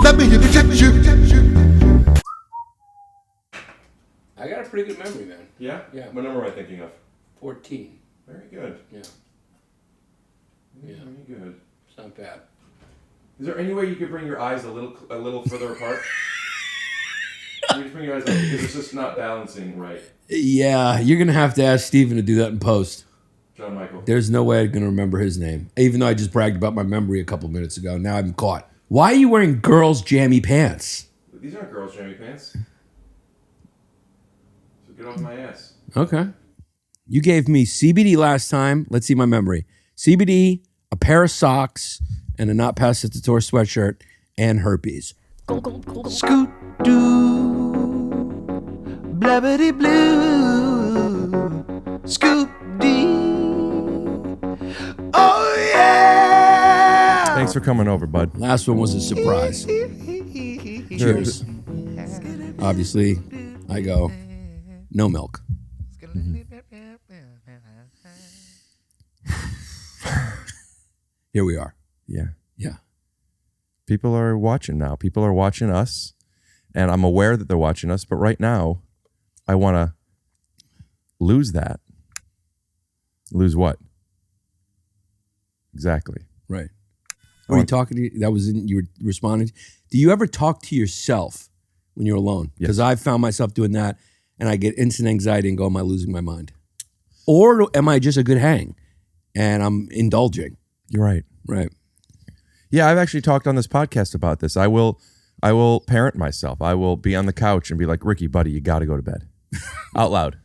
Let me hear you check you. I got a pretty good memory, man. Yeah? Yeah. What number am I thinking of? 14. Very good. Yeah. Very good. It's not bad. Is there any way you could bring your eyes a little further apart? Can you just bring your eyes up? Because it's just not balancing right. Yeah, you're going to have to ask Steven to do that in post. JonMichael. There's no way I'm going to remember his name. Even though I just bragged about my memory a couple minutes ago. Now I'm caught. Why are you wearing girls' jammy pants? These aren't girls' jammy pants. So get off my ass. Okay. You gave me CBD last time. Let's see my memory. CBD, a pair of socks, and a not past the tour sweatshirt, and herpes. Scoot doo, blabbity blue, scoop dee. Oh yeah. Thanks for coming over, bud. Last one was a surprise. Cheers. Obviously, I go, no milk. Here we are. Yeah. Yeah. People are watching now. People are watching us, and I'm aware that they're watching us, but right now, I want to lose that. Lose what? Exactly. Right. Were you talking to that was in, you were responding? Do you ever talk to yourself when you're alone? Because I've found myself doing that, and I get instant anxiety and go, am I losing my mind? Or am I just a good hang and I'm indulging? You're right. Right. Yeah, I've actually talked on this podcast about this. I will parent myself. I will be on the couch and be like, Ricky, buddy, you got to go to bed. Out loud.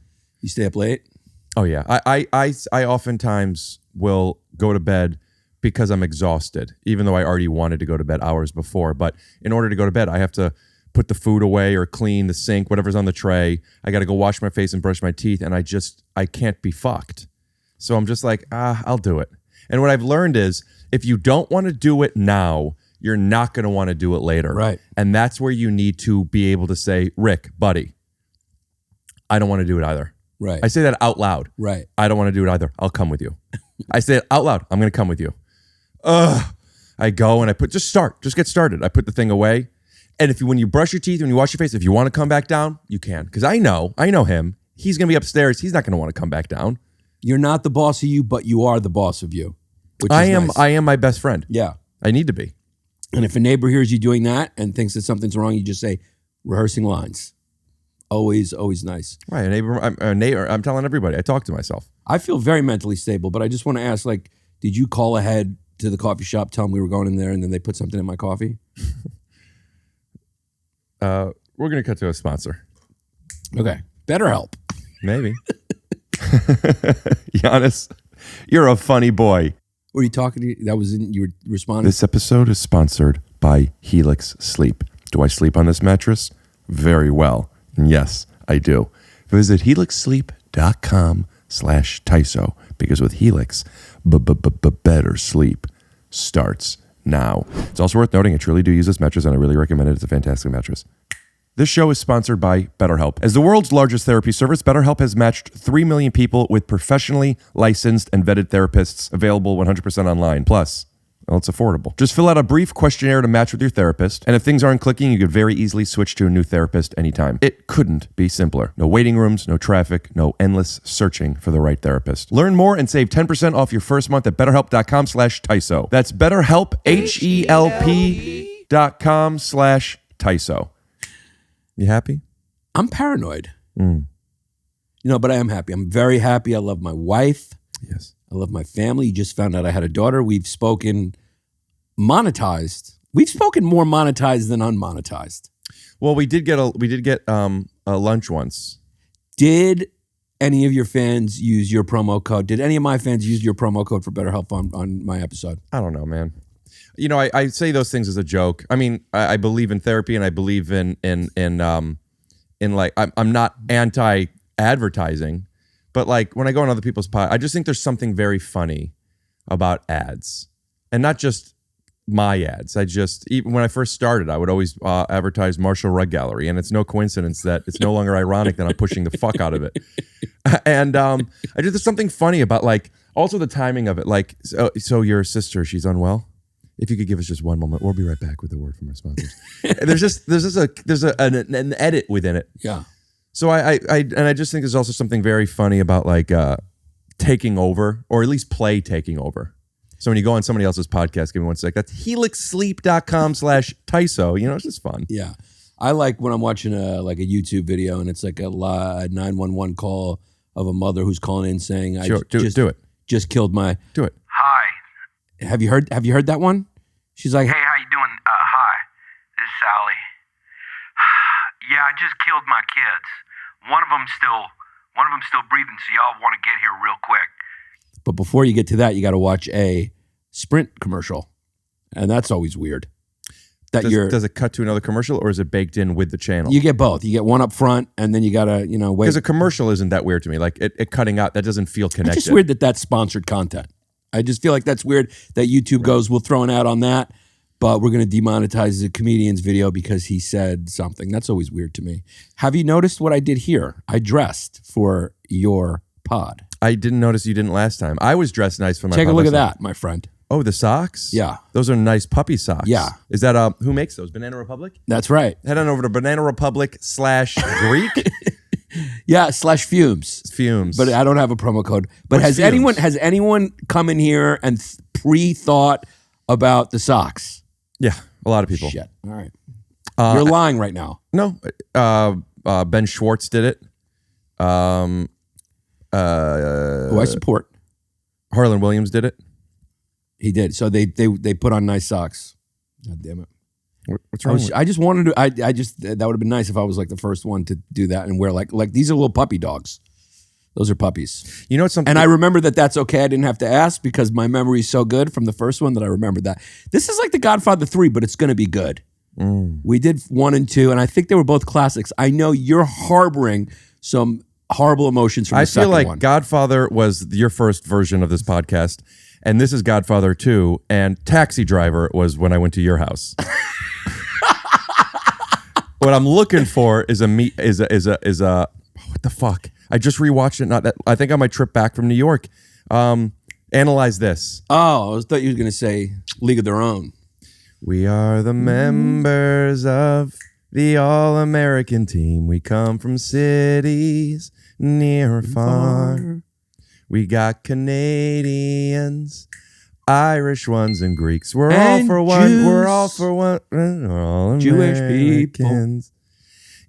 You stay up late? Oh, yeah. I oftentimes will go to bed because I'm exhausted, even though I already wanted to go to bed hours before. But in order to go to bed, I have to put the food away or clean the sink, whatever's on the tray. I got to go wash my face and brush my teeth, and I can't be fucked. So I'm just like, I'll do it. And what I've learned is if you don't want to do it now, you're not going to want to do it later. Right. And that's where you need to be able to say, Rick, buddy, I don't want to do it either. Right. I say that out loud. Right. I don't want to do it either. I'll come with you. I say it out loud. I'm going to come with you. I go and I just get started. I put the thing away. And when you brush your teeth, when you wash your face, if you want to come back down, you can. Because I know him. He's going to be upstairs. He's not going to want to come back down. You're not the boss of you, but you are the boss of you. Which is nice. I am my best friend. Yeah. I need to be. And if a neighbor hears you doing that and thinks that something's wrong, you just say, rehearsing lines. Always, always nice. Right. A neighbor. I'm telling everybody. I talk to myself. I feel very mentally stable, but I just want to ask, did you call ahead to the coffee shop, tell them we were going in there, and then they put something in my coffee? We're going to cut to a sponsor. Okay. BetterHelp. Maybe. Yannis, you're a funny boy. Were you talking to you were responding? This episode is sponsored by Helix Sleep. Do I sleep on this mattress? Very well. And yes, I do. Visit helixsleep.com/TYSO because with Helix, better sleep starts now. It's also worth noting I truly do use this mattress and I really recommend it. It's a fantastic mattress. This show is sponsored by BetterHelp. As the world's largest therapy service, BetterHelp has matched 3 million people with professionally licensed and vetted therapists available 100% online. Plus, well, it's affordable. Just fill out a brief questionnaire to match with your therapist, and if things aren't clicking, you could very easily switch to a new therapist anytime. It couldn't be simpler. No waiting rooms, no traffic, no endless searching for the right therapist. Learn more and save 10% off your first month at betterhelp.com/TYSO. That's BetterHelp, HELP.com/TYSO. You happy? I'm paranoid. But I am happy. I'm very happy. I love my wife. Yes. I love my family. You just found out I had a daughter. We've spoken monetized. We've spoken more monetized than unmonetized. Well, we did get a lunch once. Did any of your fans use your promo code? Did any of my fans use your promo code for BetterHelp on my episode? I don't know, man. I say those things as a joke. I mean, I believe in therapy and I believe in I'm not anti-advertising, but when I go on other people's I just think there's something very funny about ads, and not just my ads. Even when I first started, I would always advertise Marshall Rug Gallery, and it's no coincidence that it's no longer ironic that I'm pushing the fuck out of it. And there's something funny about also the timing of it. So your sister, she's unwell. If you could give us just one moment, we'll be right back with a word from our sponsors. there's an edit within it. Yeah. So I just think there's also something very funny about like taking over, or at least play taking over. So when you go on somebody else's podcast, give me one sec. That's helixsleep.com/TYSO. You know, it's just fun. Yeah. I like when I'm watching a YouTube video and it's like a 911 call of a mother who's calling in saying, Sure, do it. Just killed my. Do it. Hi. Have you heard that one? She's like, Hey, how you doing? Hi. This is Sally. Yeah, I just killed my kids. One of them's still breathing, so y'all want to get here real quick. but before you get to that, you got to watch a Sprint commercial, and that's always weird. Does it cut to another commercial, or is it baked in with the channel? You get both. You get one up front, and then you got to wait. Because a commercial isn't that weird to me. Like it cutting out, that doesn't feel connected. It's just weird that that's sponsored content. I just feel like that's weird that YouTube goes, we'll throw an ad on that, but we're going to demonetize the comedian's video because he said something. That's always weird to me. Have you noticed what I did here? I dressed for your pod. I didn't notice you didn't last time. I was dressed nice for my Take a pod look at last time. that, my friend. Oh, the socks? Yeah. Those are nice puppy socks. Yeah. Is that, who makes those? Banana Republic? That's right. Head on over to Banana Republic /Greek. Yeah, /fumes. Fumes. But I don't have a promo code. But What's has anyone come in here and pre-thought about the socks? Yeah, a lot of people. Shit. All right. You're lying right now. No, Ben Schwartz did it. Who I support. Harlan Williams did it. He did. So they put on nice socks. God damn it. What's wrong? I just wanted to. I just that would have been nice if I was like the first one to do that and wear like these are little puppy dogs. Those are puppies. You know what's something? And I remember that's okay. I didn't have to ask because my memory is so good from the first one that I remember that. This is like The Godfather 3, but it's going to be good. We did 1 and 2, and I think they were both classics. I know you're harboring some horrible emotions from the second one. I feel like Godfather was your first version of this podcast, and this is Godfather 2, and Taxi Driver was when I went to your house. What I'm looking for is a what the fuck? I just rewatched it. I think on my trip back from New York. Analyze this. Oh, I thought you were going to say League of Their Own. We are the members of the All-American team. We come from cities near or far. We got Canadians, Irish ones, and Greeks. We're all for one. Jews. We're all for one. We're all Jewish Americans. People.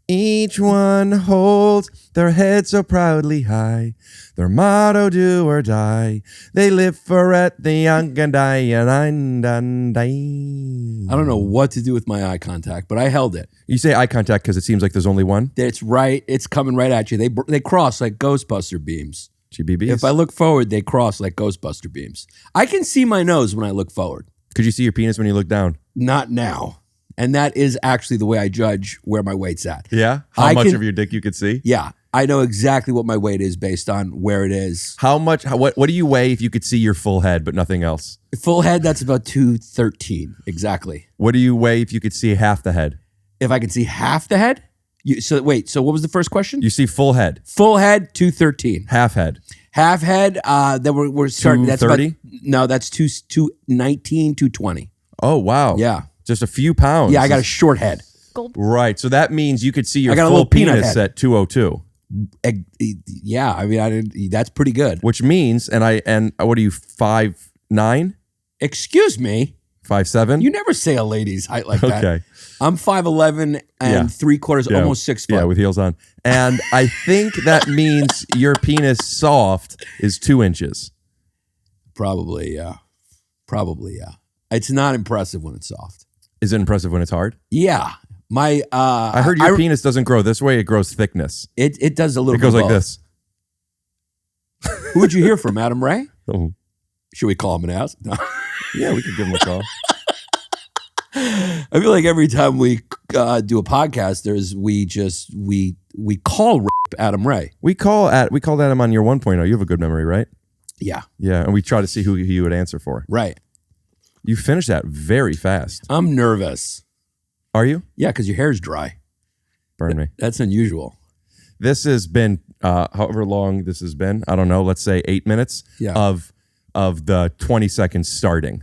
Each one holds their head so proudly high. Their motto, do or die. They live for it, the young and die, and die. I don't know what to do with my eye contact, but I held it. You say eye contact because it seems like there's only one? It's right. It's coming right at you. They cross like Ghostbuster beams. GBBs? If I look forward, they cross like Ghostbuster beams. I can see my nose when I look forward. Could you see your penis when you look down? Not now. And that is actually the way I judge where my weight's at. Yeah? How much of your dick you could see? Yeah. I know exactly what my weight is based on where it is. How much? What do you weigh if you could see your full head but nothing else? Full head, that's about 213. Exactly. What do you weigh if you could see half the head? If I could see half the head? So what was the first question? You see full head. Full head, 213. Half head. Half head, then we're starting. 230? No, that's 219, 220. Oh, wow. Yeah. Just a few pounds. Yeah, I got a short head. Right. So that means you could see your I got a full little peanut penis head. at 202. Yeah, I mean, that's pretty good. Which means, and what are you, 5'9"? Excuse me? 5'7"? You never say a lady's height like that. Okay. I'm 5'11" and 3/4, almost 6 foot. Yeah, with heels on. And I think that means your penis soft is 2 inches. Probably, yeah. It's not impressive when it's soft. Is it impressive when it's hard? Yeah. I heard your penis doesn't grow this way, it grows thickness. It does a little bit. It goes like both. this. Who would you hear from? Adam Ray? Oh. Should we call him and ask? No. Yeah, we could give him a call. I feel like every time we do a podcast, we call Adam Ray. We called Adam on your 1.0. You have a good memory, right? Yeah. Yeah, and we try to see who he would answer for. Right. You finished that very fast. I'm nervous. Are you? Yeah, because your hair's dry. Burn me. That's unusual. This has been however long this has been. I don't know. Let's say 8 minutes of the 20 seconds starting.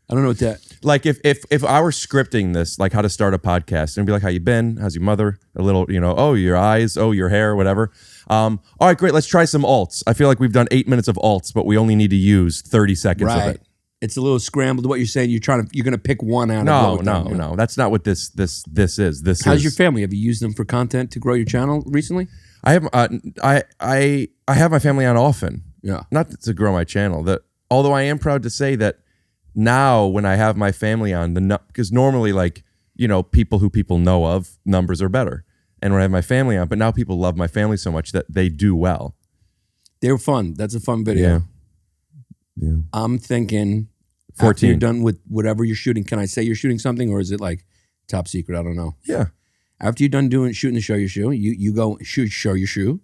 I don't know what that. Like if I were scripting this, like how to start a podcast, and be like, how you been? How's your mother? A little, oh, your eyes, oh, your hair, whatever. All right, great. Let's try some alts. I feel like we've done 8 minutes of alts, but we only need to use 30 seconds of it. It's a little scrambled. What you're saying, you're gonna pick one out. No. That's not what this is. How's your family? Have you used them for content to grow your channel recently? I have I have my family on often. Yeah. Not to grow my channel. Although I am proud to say that now when I have my family on, because normally like, people who people know of, numbers are better. And when I have my family on, but now people love my family so much that they do well. They're fun. That's a fun video. Yeah. I'm thinking 14. after you're done with whatever you're shooting, can I say you're shooting something or is it like top secret? I don't know. Yeah. After you're done shooting the show your shoe, you go show your shoe.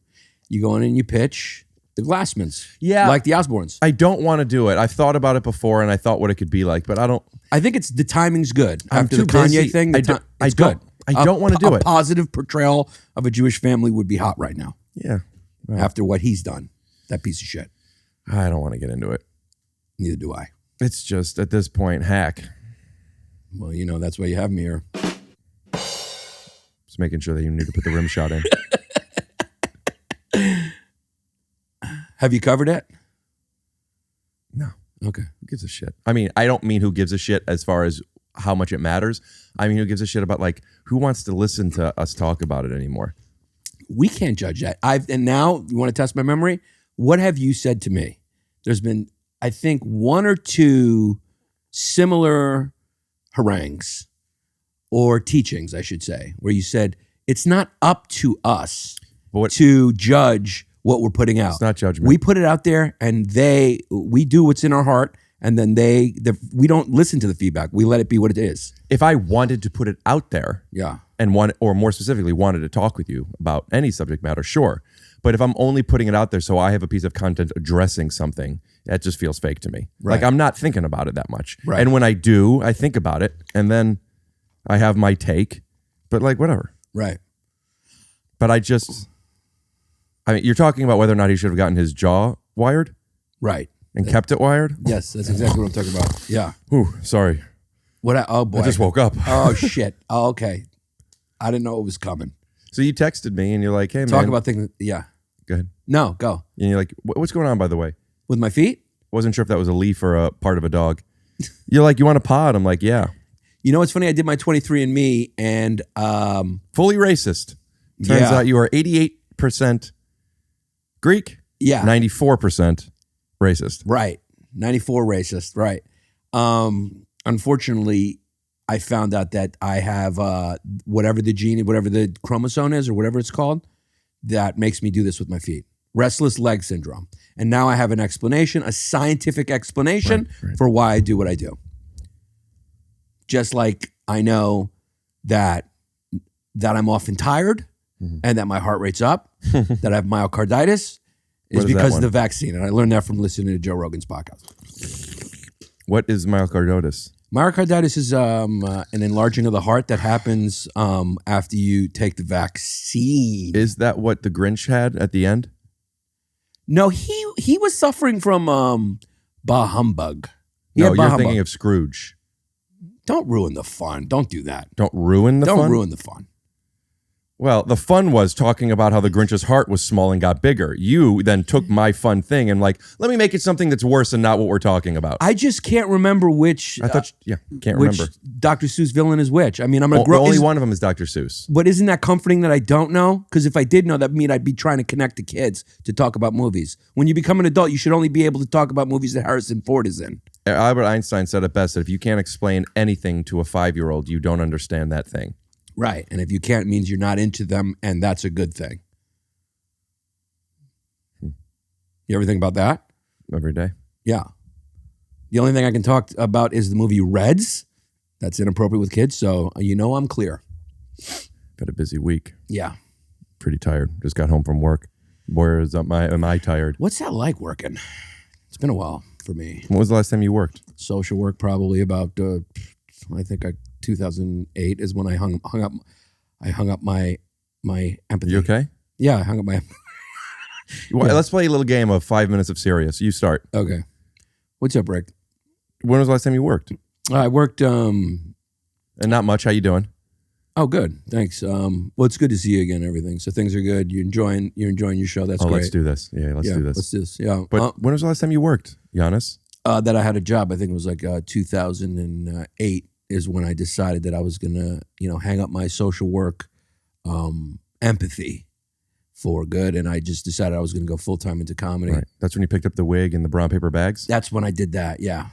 You go in and you pitch the Glassmans. Yeah. Like the Osbournes. I don't want to do it. I've thought about it before and I thought what it could be like, but I don't. I think the timing's good. I'm After too the Kanye busy. thing, it's I good. don't want to do A it. positive portrayal of a Jewish family would be hot right now. Yeah. Well, After what he's done. That piece of shit. I don't want to get into it. Neither do I. It's just at this point, hack. Well, that's why you have me here. Just making sure that you need to put the rim shot in. Have you covered it? No. Okay. Who gives a shit? I mean, I don't mean who gives a shit as far as how much it matters. I mean, who gives a shit about like who wants to listen to us talk about it anymore? We can't judge that. And now you want to test my memory? What have you said to me? There's been, I think, one or two similar harangues or teachings, I should say, where you said it's not up to us to judge what we're putting out. It's not judgment. We put it out there, and we do what's in our heart, and then we don't listen to the feedback. We let it be what it is. If I wanted to put it out there, yeah, and or more specifically, wanted to talk with you about any subject matter, sure. But if I'm only putting it out there so I have a piece of content addressing something, that just feels fake to me. Right. Like I'm not thinking about it that much. Right. And when I do, I think about it, and then I have my take. But like whatever. Right. But I mean, you're talking about whether or not he should have gotten his jaw wired? Right. And kept it wired? Yes, that's exactly what I'm talking about. Yeah. Ooh, sorry. Oh, boy. I just woke up. Oh, shit. Oh, okay. I didn't know it was coming. So you texted me and you're like, hey, man. Talk about things. Yeah. Go ahead. No, go. And you're like, what's going on, by the way? With my feet? Wasn't sure if that was a leaf or a part of a dog. You're like, you want a pod? I'm like, yeah. You know what's funny? I did my 23andMe and... fully racist. Turns out you are 88% Greek. Yeah. 94% racist. Right. 94 racist. Right. Unfortunately, I found out that I have whatever the gene, whatever the chromosome is or whatever it's called, that makes me do this with my feet. Restless leg syndrome. And now I have an explanation, a scientific explanation for why I do what I do. Just like I know that I'm often tired and that my heart rate's up, that I have myocarditis, is because of the vaccine. And I learned that from listening to Joe Rogan's podcast. What is myocarditis? Myocarditis is an enlarging of the heart that happens after you take the vaccine. Is that what the Grinch had at the end? No, he was suffering from bah humbug. No, you're thinking of Scrooge. Don't ruin the fun. Don't do that. Don't ruin the fun? Don't ruin the fun. Well, the fun was talking about how the Grinch's heart was small and got bigger. You then took my fun thing and like, let me make it something that's worse and not what we're talking about. I just can't remember which. I thought, can't which remember. Dr. Seuss villain is which. I mean, I'm gonna grow. Only one of them is Dr. Seuss. But isn't that comforting that I don't know? Because if I did know, that would mean I'd be trying to connect to kids to talk about movies. When you become an adult, you should only be able to talk about movies that Harrison Ford is in. Albert Einstein said it best that if you can't explain anything to a 5-year-old, you don't understand that thing. Right. And if you can't, it means you're not into them, and that's a good thing. You ever think about that? Every day. Yeah. The only thing I can talk about is the movie Reds. That's inappropriate with kids, so I'm clear. Had a busy week. Yeah. Pretty tired. Just got home from work. Boy, am I tired. What's that like working? It's been a while for me. When was the last time you worked? Social work, probably about, 2008 is when I hung up my empathy. You okay? Yeah, I hung up my. Well, let's play a little game of 5 minutes of serious. You start. Okay. What's up, Rick? When was the last time you worked? I worked. And not much. How you doing? Oh, good. Thanks. Well, it's good to see you again. And everything. So things are good. You're enjoying your show. That's great. Let's do this. Yeah, let's do this. Let's do this. Yeah. But when was the last time you worked, Yannis? That I had a job. I think it was like 2008 is when I decided that I was gonna, hang up my social work empathy for good, and I just decided I was gonna go full time into comedy. Right. That's when you picked up the wig and the brown paper bags. That's when I did that. Yeah.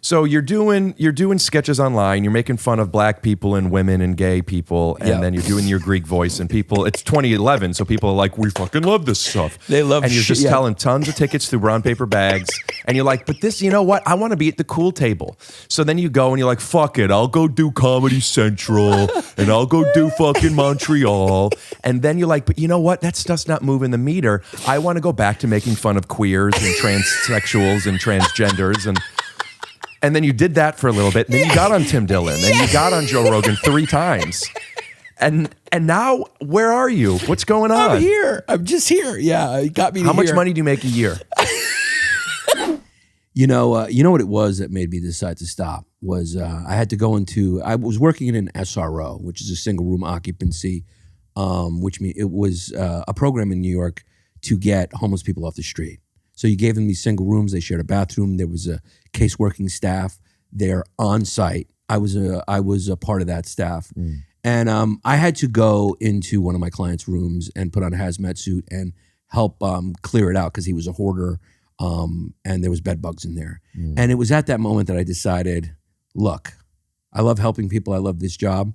So you're doing sketches online. You're making fun of black people and women and gay people, and then you're doing your Greek voice. And people, it's 2011, so people are like, "We fucking love this stuff." They love, and you're just selling tons of tickets through brown paper bags. And you're like, "But this, you know what? I want to be at the cool table." So then you go and you're like, "Fuck it, I'll go do Comedy Central, and I'll go do fucking Montreal." And then you're like, "But you know what? That stuff's not moving the meter. I want to go back to making fun of queers and transsexuals and transgenders and." And then you did that for a little bit, and then you got on Tim Dillon, and you got on Joe Rogan 3 times. And now, where are you? What's going on? I'm here. I'm just here. Yeah, it got me to How much here. money do you make a year? You know what it was that made me decide to stop was I had to go into. I was working in an SRO, which is a single room occupancy, which means it was a program in New York to get homeless people off the street. So you gave them these single rooms. They shared a bathroom. There was a case working staff there on site. I was a part of that staff, and I had to go into one of my clients' rooms and put on a hazmat suit and help clear it out because he was a hoarder, and there was bed bugs in there. And it was at that moment that I decided, look, I love helping people. I love this job.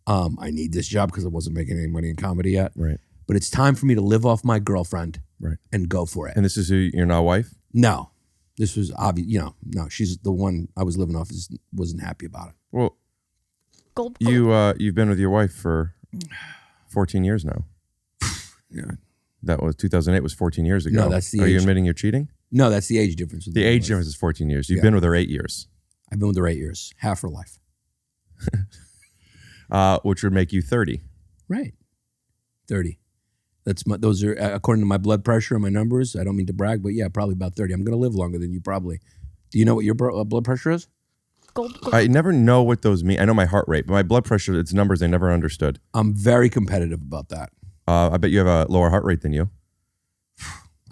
I need this job because I wasn't making any money in comedy yet. Right. But it's time for me to live off my girlfriend. Right. And go for it. And this is your now wife? No. This was obvious. No, she's the one I was living off. Wasn't happy about it. Well, you've been with your wife for 14 years now. Yeah. That was 2008 was 14 years ago. No, that's the Are you age. admitting you're cheating? No, that's the age difference. With The my age wife. difference is 14 years. You've been with her 8 years. I've been with her 8 years. Half her life. Which would make you 30. Right. 30. Those are according to my blood pressure and my numbers. I don't mean to brag, but yeah, probably about 30. I'm going to live longer than you probably. Do you know what your blood pressure is? I never know what those mean. I know my heart rate, but my blood pressure, it's numbers I never understood. I'm very competitive about that. I bet you have a lower heart rate than you.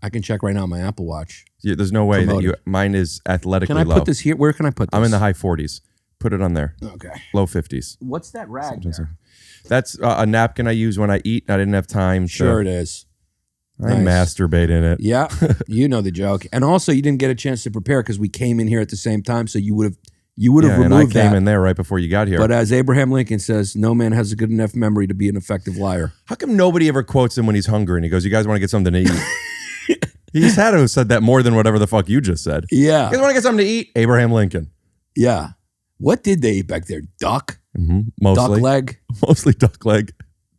I can check right now on my Apple Watch. Yeah, there's no way Promoted. that mine is athletically Can I low. put this here? Where can I put this? I'm in the high 40s. Put it on there. Okay. Low 50s. What's that rag there? That's a napkin I use when I eat. I didn't have time. Sure it is. I Nice. masturbate in it. Yeah, you know the joke. And also, you didn't get a chance to prepare because we came in here at the same time, so you would have Yeah, removed and I came that. in there right before you got here. But as Abraham Lincoln says, no man has a good enough memory to be an effective liar. How come nobody ever quotes him when he's hungry and he goes, "You guys want to get something to eat?" He's had to have said that more than whatever the fuck you just said. You Yeah, guys want to get something to eat? Abraham Lincoln. yeah. What did they eat back there? Duck? Mostly. Duck leg? Mostly duck leg.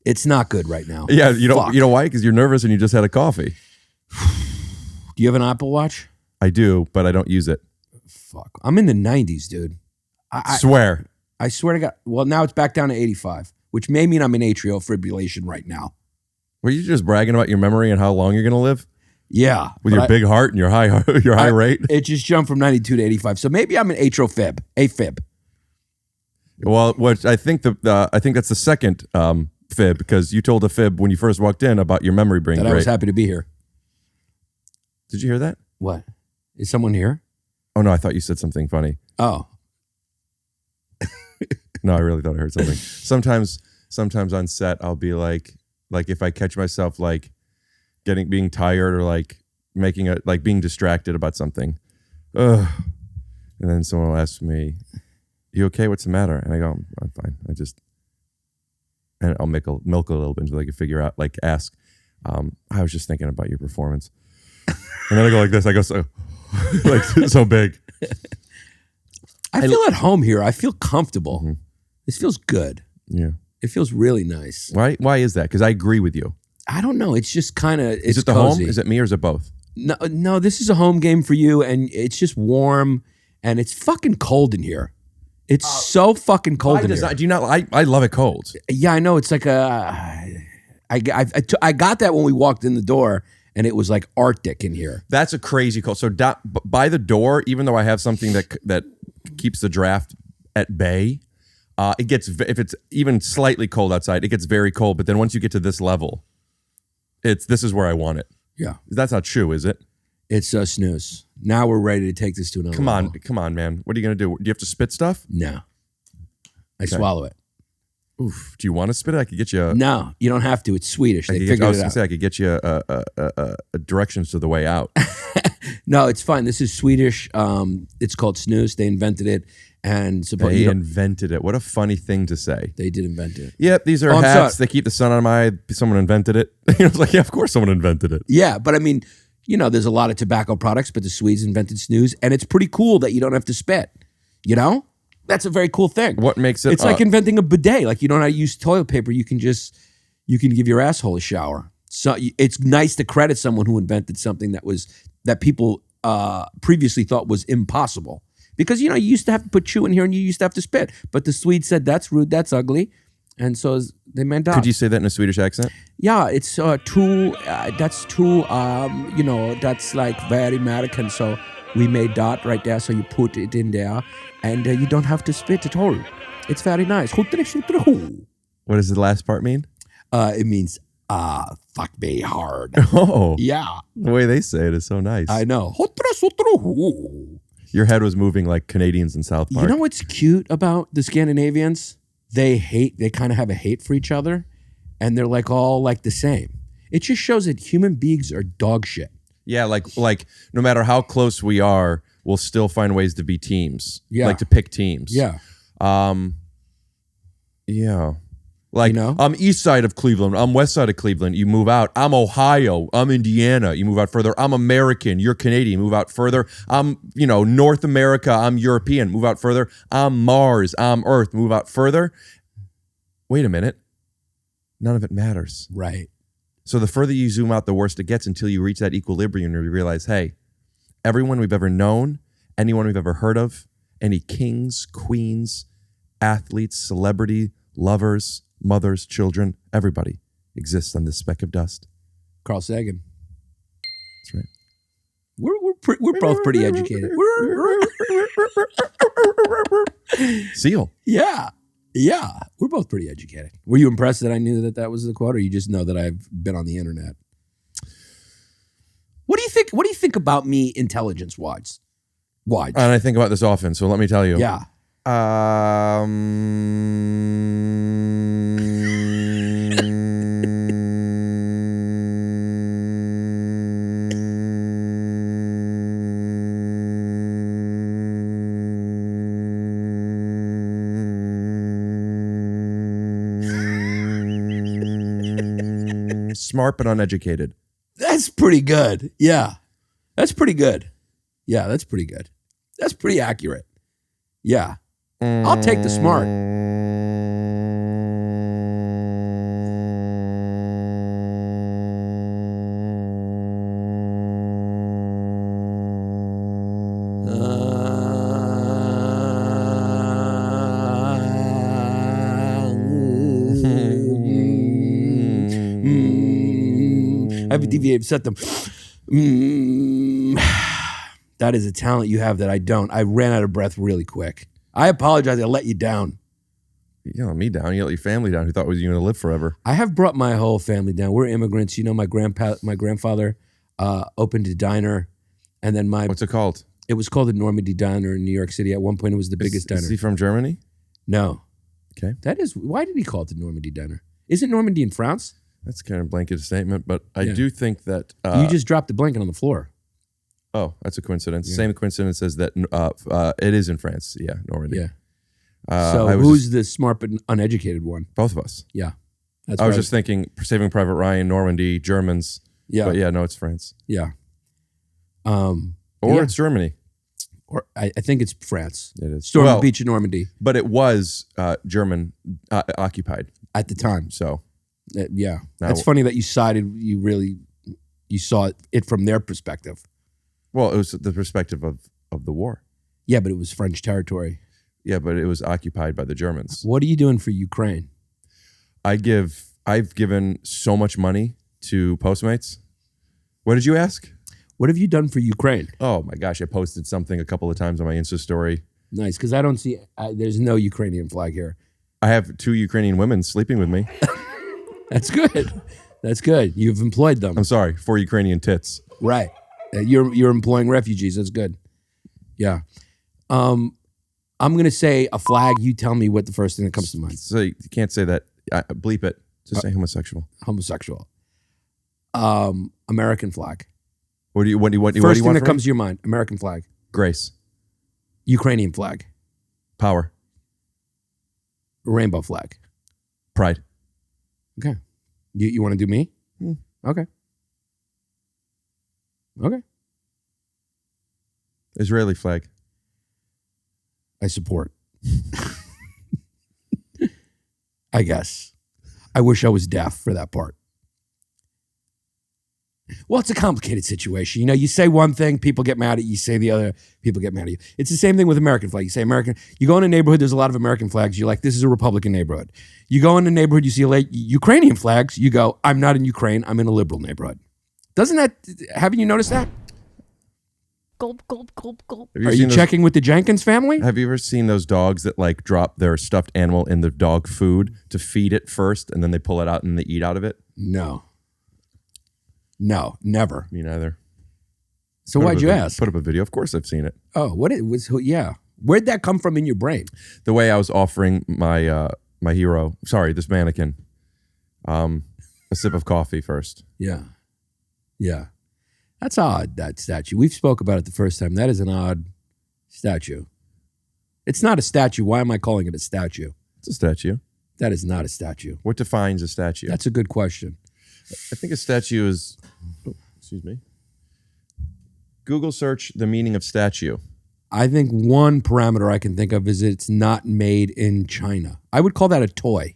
It's not good right now. Yeah, Fuck. you know why? Because you're nervous and you just had a coffee. Do you have an Apple Watch? I do, but I don't use it. Fuck. I'm in the 90s, dude. Swear. I swear to God. Well, now it's back down to 85, which may mean I'm in atrial fibrillation right now. Were you just bragging about your memory and how long you're going to live? Yeah. With your big heart and your high rate? It just jumped from 92 to 85. So maybe I'm an atrial AFib. Well, what I think I think that's the second fib, because you told a fib when you first walked in about your memory being That great. I was happy to be here. Did you hear that? What? Is someone here? Oh no, I thought you said something funny. Oh. No, I really thought I heard something. Sometimes on set, I'll be like if I catch myself like being tired or like being distracted about something, and then someone will ask me, "You okay? What's the matter?" And I go, "I'm fine. And I'll milk a little bit until I can figure out, ask. I was just thinking about your performance, and then I go like this. I go so so big. I feel at home here. I feel comfortable. Mm-hmm. This feels good. Yeah. It feels really nice. Why is that? Because I agree with you. I don't know. It's just kind of, Is it the cozy. home? Is it me or is it both? No, this is a home game for you, and it's just warm, and it's fucking cold in here. It's so fucking cold in here. Do you not? I love it cold. Yeah, I know. It's like I got that when we walked in the door, and it was like Arctic in here. That's a crazy cold. So by the door, even though I have something that keeps the draft at bay. It gets if it's even slightly cold outside, it gets very cold. But then once you get to this level, this is where I want it. Yeah. That's not true, is it? It's a snooze. Now we're ready to take this to another level. Come on, man. What are you gonna do? Do you have to spit stuff? No. I swallow it. Oof. Do you want to spit it? I could get you. No, you don't have to. It's Swedish. They figured I was it gonna out. say I could get you a directions to the way out. No, it's fine. This is Swedish. It's called snooze. They invented it, and They invented it. What a funny thing to say. They did invent it. Yep, these are I'm hats. sorry. They keep the sun out of my eye. Someone invented it. It's like, yeah, of course someone invented it. Yeah, but I mean, there's a lot of tobacco products, but the Swedes invented snooze, and it's pretty cool that you don't have to spit. That's a very cool thing. What makes it? It's like inventing a bidet. Like you don't know how to use toilet paper. You can give your asshole a shower. So it's nice to credit someone who invented something that people previously thought was impossible. Because you used to have to put chew in here and you used to have to spit. But the Swedes said that's rude, that's ugly, and so they meant that. Could you say that in a Swedish accent? Yeah, it's too. That's too. That's like very American. So we made that right there. So you put it in there, and you don't have to spit at all. It's very nice. What does the last part mean? It means fuck me hard. Oh, Yeah, the way they say it is so nice. I know. Your head was moving like Canadians in South Park. You know what's cute about the Scandinavians? They kind of have a hate for each other, and they're like all like the same. It just shows that human beings are dog shit. Yeah, like no matter how close we are, we'll still find ways to be teams. Yeah. Like to pick teams. Yeah. Yeah. Like, You know? I'm east side of Cleveland. I'm west side of Cleveland. You move out. I'm Ohio. I'm Indiana. You move out further. I'm American. You're Canadian. Move out further. I'm, North America. I'm European. Move out further. I'm Mars. I'm Earth. Move out further. Wait a minute. None of it matters. Right. So the further you zoom out, the worse it gets until you reach that equilibrium and you realize, hey, everyone we've ever known, anyone we've ever heard of, any kings, queens, athletes, celebrity, lovers, mothers, children, everybody exists on this speck of dust. Carl Sagan. That's right. We're both pretty educated. Seal. Yeah. We're both pretty educated. Were you impressed that I knew that was the quote, or you just know that I've been on the internet? What do you think? What do you think about me intelligence-wise? Why? And I think about this often, so let me tell you. Yeah. Smart but uneducated. That's pretty good. Yeah. That's pretty good. Yeah, that's pretty good. That's pretty accurate. Yeah. I'll take the smart. I have a deviated septum. That is a talent you have that I don't. I ran out of breath really quick. I apologize. I let you down. You let me down. You let your family down who thought was you going to live forever. I have brought my whole family down. We're immigrants. My grandfather opened a diner, and then What's it called? it was called the Normandy Diner in New York City. At one point, it was the biggest diner. Is he from Germany? No. Okay. Why did he call it the Normandy Diner? Isn't Normandy in France? That's kind of a blanket statement, but I do think that... You just dropped the blanket on the floor. Oh, that's a coincidence. Yeah. Same coincidence as that it is in France. Yeah, Normandy. Yeah. So who's the smart but uneducated one? Both of us. Yeah. That's I was right. just thinking Saving Private Ryan, Normandy, Germans. Yeah. But yeah, no, it's France. Yeah. Or yeah. it's Germany. Or I think it's France. It is. Stormy Well, Beach in Normandy But it was German occupied. at the time. So Yeah. Now- That's funny that you saw it from their perspective. Well, it was the perspective of the war. Yeah, but it was French territory. Yeah, but it was occupied by the Germans. What are you doing for Ukraine? I've given so much money to Postmates. What did you ask? What have you done for Ukraine? Oh my gosh, I posted something a couple of times on my Insta story. Nice, because I don't see. There's no Ukrainian flag here. I have 2 Ukrainian women sleeping with me. That's good. That's good. You've employed them. I'm sorry, 4 Ukrainian tits. Right. You're employing refugees. That's good. Yeah. I'm gonna say a flag. You tell me what the first thing that comes to mind. So you can't say that. Bleep it. Just say homosexual. Homosexual. American flag. What do you First want thing that from comes me? to your mind. American flag. Grace, Ukrainian flag. power, Rainbow flag. pride. Okay. You want to do me? Okay. Okay. Israeli flag. I support. I guess. I wish I was deaf for that part. Well, it's a complicated situation. You know, you say one thing, people get mad at you. You say the other, people get mad at you. It's the same thing with American flag. You say American. You go in a neighborhood, there's a lot of American flags. You're like, this is a Republican neighborhood. You go in a neighborhood, you see Ukrainian flags. You go, I'm not in Ukraine. I'm in a liberal neighborhood. Doesn't that, haven't you noticed that? Gulp, gulp, gulp, gulp. Have Are seen you those- checking with the Jenkins family? Have you ever seen those dogs that like drop their stuffed animal in the dog food to feed it first, and then they pull it out and they eat out of it? No. No, never. Me neither. So why'd you ask? Put up a video. Of course, I've seen it. Oh, what it was? Yeah. Where'd that come from in your brain? The way I was offering my my hero, sorry, this mannequin, a sip of coffee first. Yeah. Yeah. That's odd, that statue. We've spoke about it the first time. That is an odd statue. It's not a statue. Why am I calling it a statue? It's a statue. That is not a statue. What defines a statue? That's a good question. I think a statue is. Oh, excuse me. Google search the meaning of statue. I think one parameter I can think of is it's not made in China. I would call that a toy.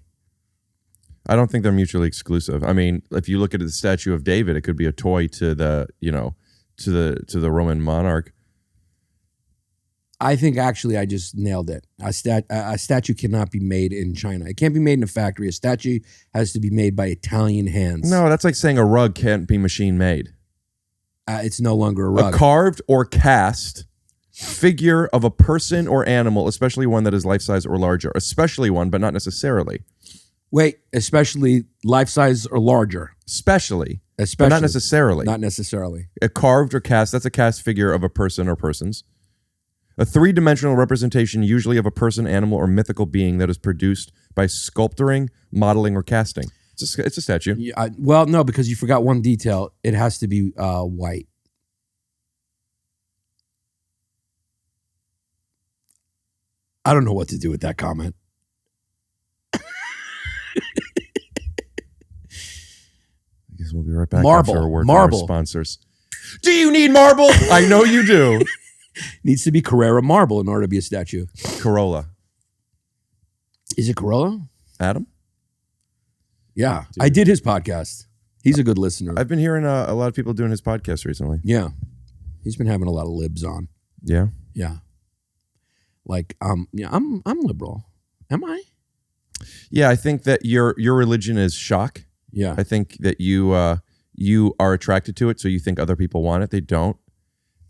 I don't think they're mutually exclusive. I mean, if you look at the statue of David, it could be a toy to the, to the Roman monarch. I think actually I just nailed it. A statue cannot be made in China. It can't be made in a factory. A statue has to be made by Italian hands. No, that's like saying a rug can't be machine made. It's no longer a rug. A carved or cast figure of a person or animal, especially one that is life size or larger, especially one, but not necessarily. Wait, especially life size or larger. Especially, but Especially. not necessarily. Not necessarily. A carved or cast, that's a cast figure of a person or persons. A three-dimensional representation, usually of a person, animal, or mythical being that is produced by sculpturing, modeling, or casting. It's a statue. Yeah, well, no, because you forgot one detail. It has to be white. I don't know what to do with that comment. I guess we'll be right back Marble. after a word Marble. from our sponsors. Do you need marble? I know you do. Needs to be Carrera marble in order to be a statue. Corolla. Is it Corolla? Adam? Yeah. I did his podcast. He's a good listener. I've been hearing a lot of people doing his podcast recently. Yeah. He's been having a lot of libs on. Yeah. Yeah. Like, yeah, I'm liberal. Am I? Yeah, I think that your religion is shock. Yeah. I think that you are attracted to it, so you think other people want it. They don't.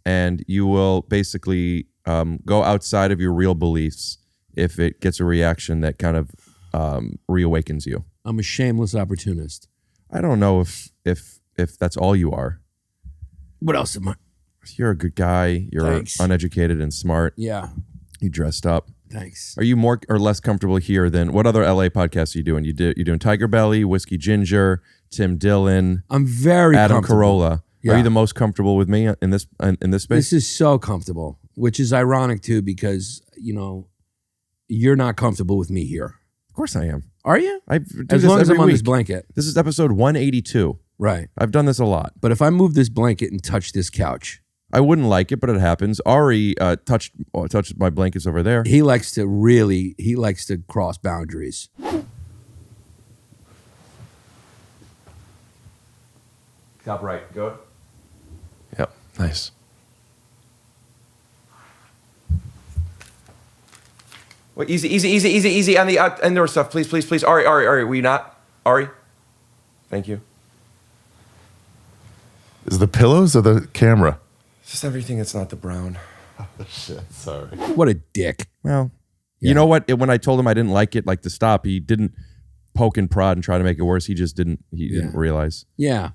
And you will basically go outside of your real beliefs if it gets a reaction that kind of reawakens you. I'm a shameless opportunist. I don't know if that's all you are. What else am I? You're a good guy. You're Thanks. uneducated and smart. Yeah. You dressed up. Thanks. Are you more or less comfortable here than what other LA podcasts are you doing? You're doing Tiger Belly, Whiskey Ginger, Tim Dillon, I'm very Adam comfortable. Carolla. Yeah. Are you the most comfortable with me in this space? This is so comfortable, which is ironic too, because you're not comfortable with me here. Of course I am. Are you? I do As this long as every I'm on this week. blanket. This is episode 182. Right. I've done this a lot. But if I move this blanket and touch this couch, I wouldn't like it, but it happens. Ari touched my blankets over there. he likes to cross boundaries. Top right. Go. Yep. Nice. Wait, easy on the indoor stuff, please. Ari, we not? Ari? Thank you. Is the pillows or the camera? Just everything that's not the brown. Shit, sorry. What a dick. Well, Yeah. you know what? When I told him I didn't like it, like to stop, he didn't poke and prod and try to make it worse. He just didn't. He didn't realize. Yeah.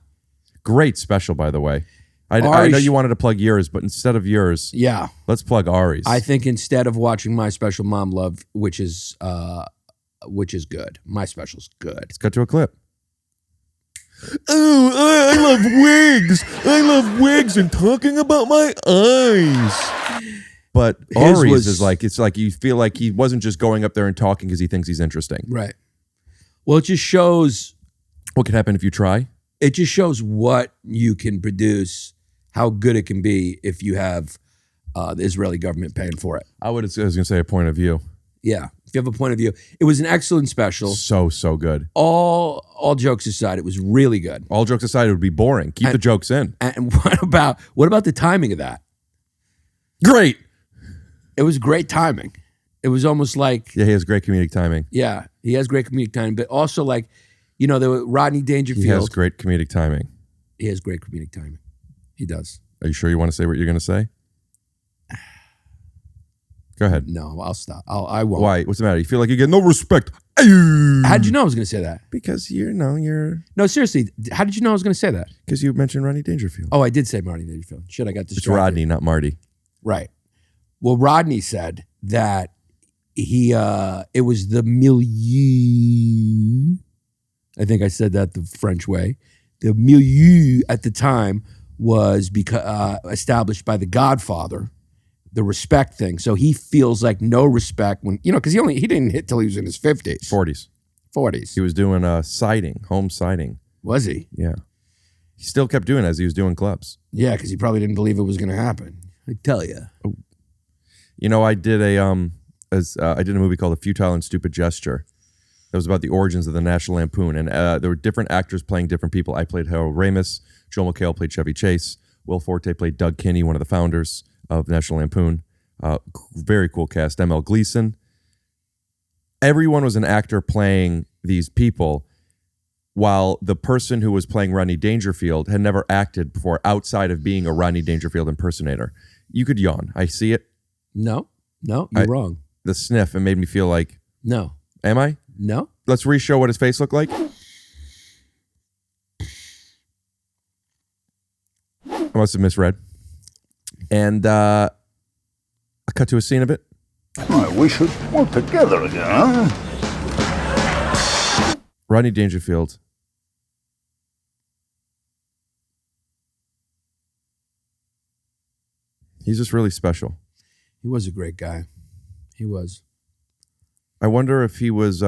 Great special, by the way. I Ari know you wanted to plug yours, but instead of yours, Yeah. let's plug Ari's. I think instead of watching My Special Mom Love, which is good. My Special's good. Let's cut to a clip. Oh, I love wigs. I love wigs and talking about my eyes. But His Ari's was- is like, it's like you feel like he wasn't just going up there and talking because he thinks he's interesting. Right. Well, it just shows What could happen if you try? what you can produce, how good it can be if you have the Israeli government paying for it. I was going to say a point of view. Yeah. If you have a point of view. It was an excellent special. So good. All jokes aside, it was really good. All jokes aside, it would be boring. Keep the jokes in. And what about the timing of that? Great. It was great timing. It was almost like, Yeah, he has great comedic timing. yeah, he has great comedic timing, but also like, there were Rodney Dangerfield. He has great comedic timing. He has great comedic timing. He does. Are you sure you want to say what you're going to say? Go ahead. No, I'll stop. I won't. Why? What's the matter? You feel like you get no respect? How did you know I was going to say that? Because you're No, seriously. How did you know I was going to say that? because you mentioned Rodney Dangerfield. Oh, I did say Rodney Dangerfield. Shit, I got It's distracted. Rodney, not Marty. Right. Well, Rodney said that it was the milieu. I think I said that the French way. The milieu at the time was established by The Godfather, the respect thing. So he feels like no respect when, because he didn't hit till he was in his 50s. 40s. 40s. He was doing home siding. Was he? Yeah. He still kept doing it as he was doing clubs. Yeah, because he probably didn't believe it was going to happen. I tell you. I did I did a movie called A Futile and Stupid Gesture. That was about the origins of the National Lampoon. And there were different actors playing different people. I played Harold Ramis. JonMichael played Chevy Chase. Will Forte played Doug Kinney, one of the founders of National Lampoon. Very cool cast. M.L. Gleason. Everyone was an actor playing these people, while the person who was playing Rodney Dangerfield had never acted before outside of being a Rodney Dangerfield impersonator. You could yawn. I see it. No, you're wrong. The sniff, it made me feel like, No. am I? No. Let's re-show what his face looked like. I must have misread. And I cut to a scene of it. We should work together again, huh? Rodney Dangerfield. He's just really special. He was a great guy. He was. I wonder if he was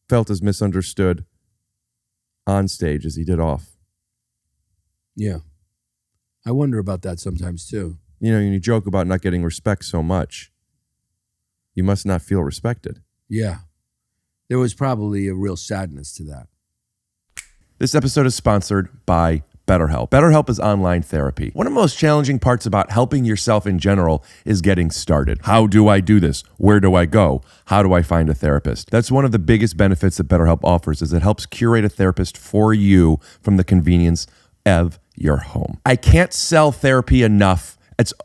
felt as misunderstood on stage as he did off. Yeah. I wonder about that sometimes too. When you joke about not getting respect so much, you must not feel respected. Yeah. There was probably a real sadness to that. This episode is sponsored by BetterHelp. BetterHelp is online therapy. One of the most challenging parts about helping yourself in general is getting started. How do I do this? Where do I go? How do I find a therapist? That's one of the biggest benefits that BetterHelp offers, is it helps curate a therapist for you from the convenience of your home. I can't sell therapy enough.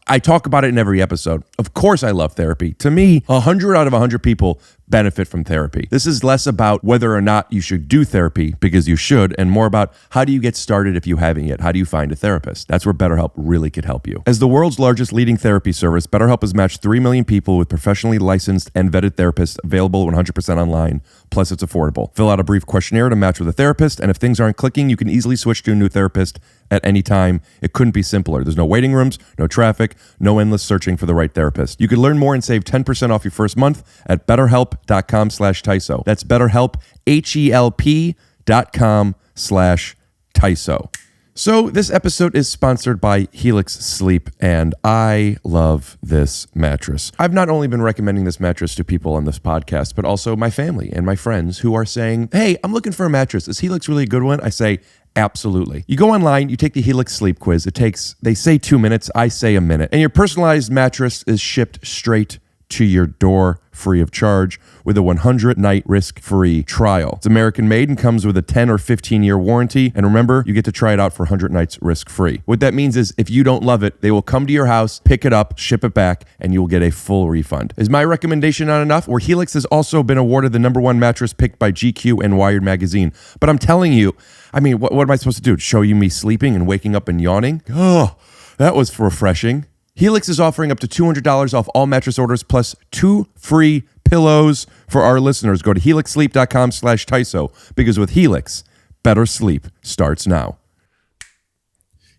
I talk about it in every episode. Of course I love therapy. To me, 100 out of 100 people benefit from therapy. This is less about whether or not you should do therapy, because you should, and more about how do you get started if you haven't yet? How do you find a therapist? That's where BetterHelp really could help you. As the world's largest leading therapy service, BetterHelp has matched 3 million people with professionally licensed and vetted therapists, available 100% online, plus it's affordable. Fill out a brief questionnaire to match with a therapist, and if things aren't clicking, you can easily switch to a new therapist at any time. It couldn't be simpler. There's no waiting rooms, no traffic, no endless searching for the right therapist. You can learn more and save 10% off your first month at betterhelp.com/TYSO. That's BetterHelp, HELP.com/TYSO. So this episode is sponsored by Helix Sleep, and I love this mattress. I've not only been recommending this mattress to people on this podcast, but also my family and my friends who are saying, hey, I'm looking for a mattress. Is Helix really a good one? I say, absolutely. You go online, you take the Helix Sleep Quiz. It takes, they say 2 minutes, I say a minute. And your personalized mattress is shipped straight to your door free of charge with a 100-night risk-free trial. It's American-made and comes with a 10 or 15-year warranty. And remember, you get to try it out for 100 nights risk-free. What that means is if you don't love it, they will come to your house, pick it up, ship it back, and you'll get a full refund. Is my recommendation not enough? Where Helix has also been awarded the #1 mattress picked by GQ and Wired magazine. But I'm telling you, I mean, what am I supposed to do? Show you me sleeping and waking up and yawning? Oh, that was refreshing. Helix is offering up to $200 off all mattress orders plus 2 free pillows for our listeners. Go to helixsleep.com/TYSO because with Helix, better sleep starts now.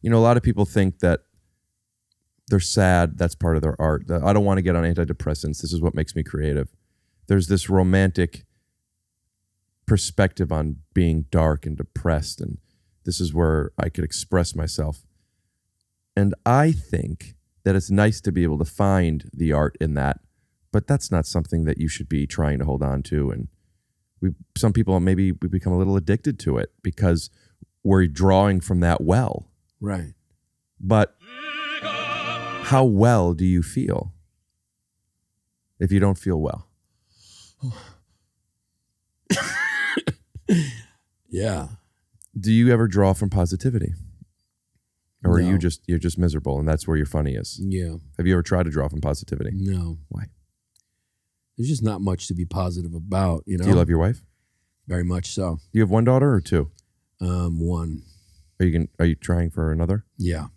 You know, a lot of people think that they're sad. That's part of their art. I don't want to get on antidepressants. This is what makes me creative. There's this romantic perspective on being dark and depressed, and this is where I could express myself. And I think that it's nice to be able to find the art in that, but that's not something that you should be trying to hold on to. And some people, maybe we become a little addicted to it because we're drawing from that well. Right. But how well do you feel if you don't feel well? Yeah. Do you ever draw from positivity? Or No. you're just miserable and that's where your funny is? Yeah. Have you ever tried to draw from positivity? No. Why? There's just not much to be positive about, you know? Do you love your wife? Very much so. Do you have one daughter or two? One. Are you trying for another? Yeah.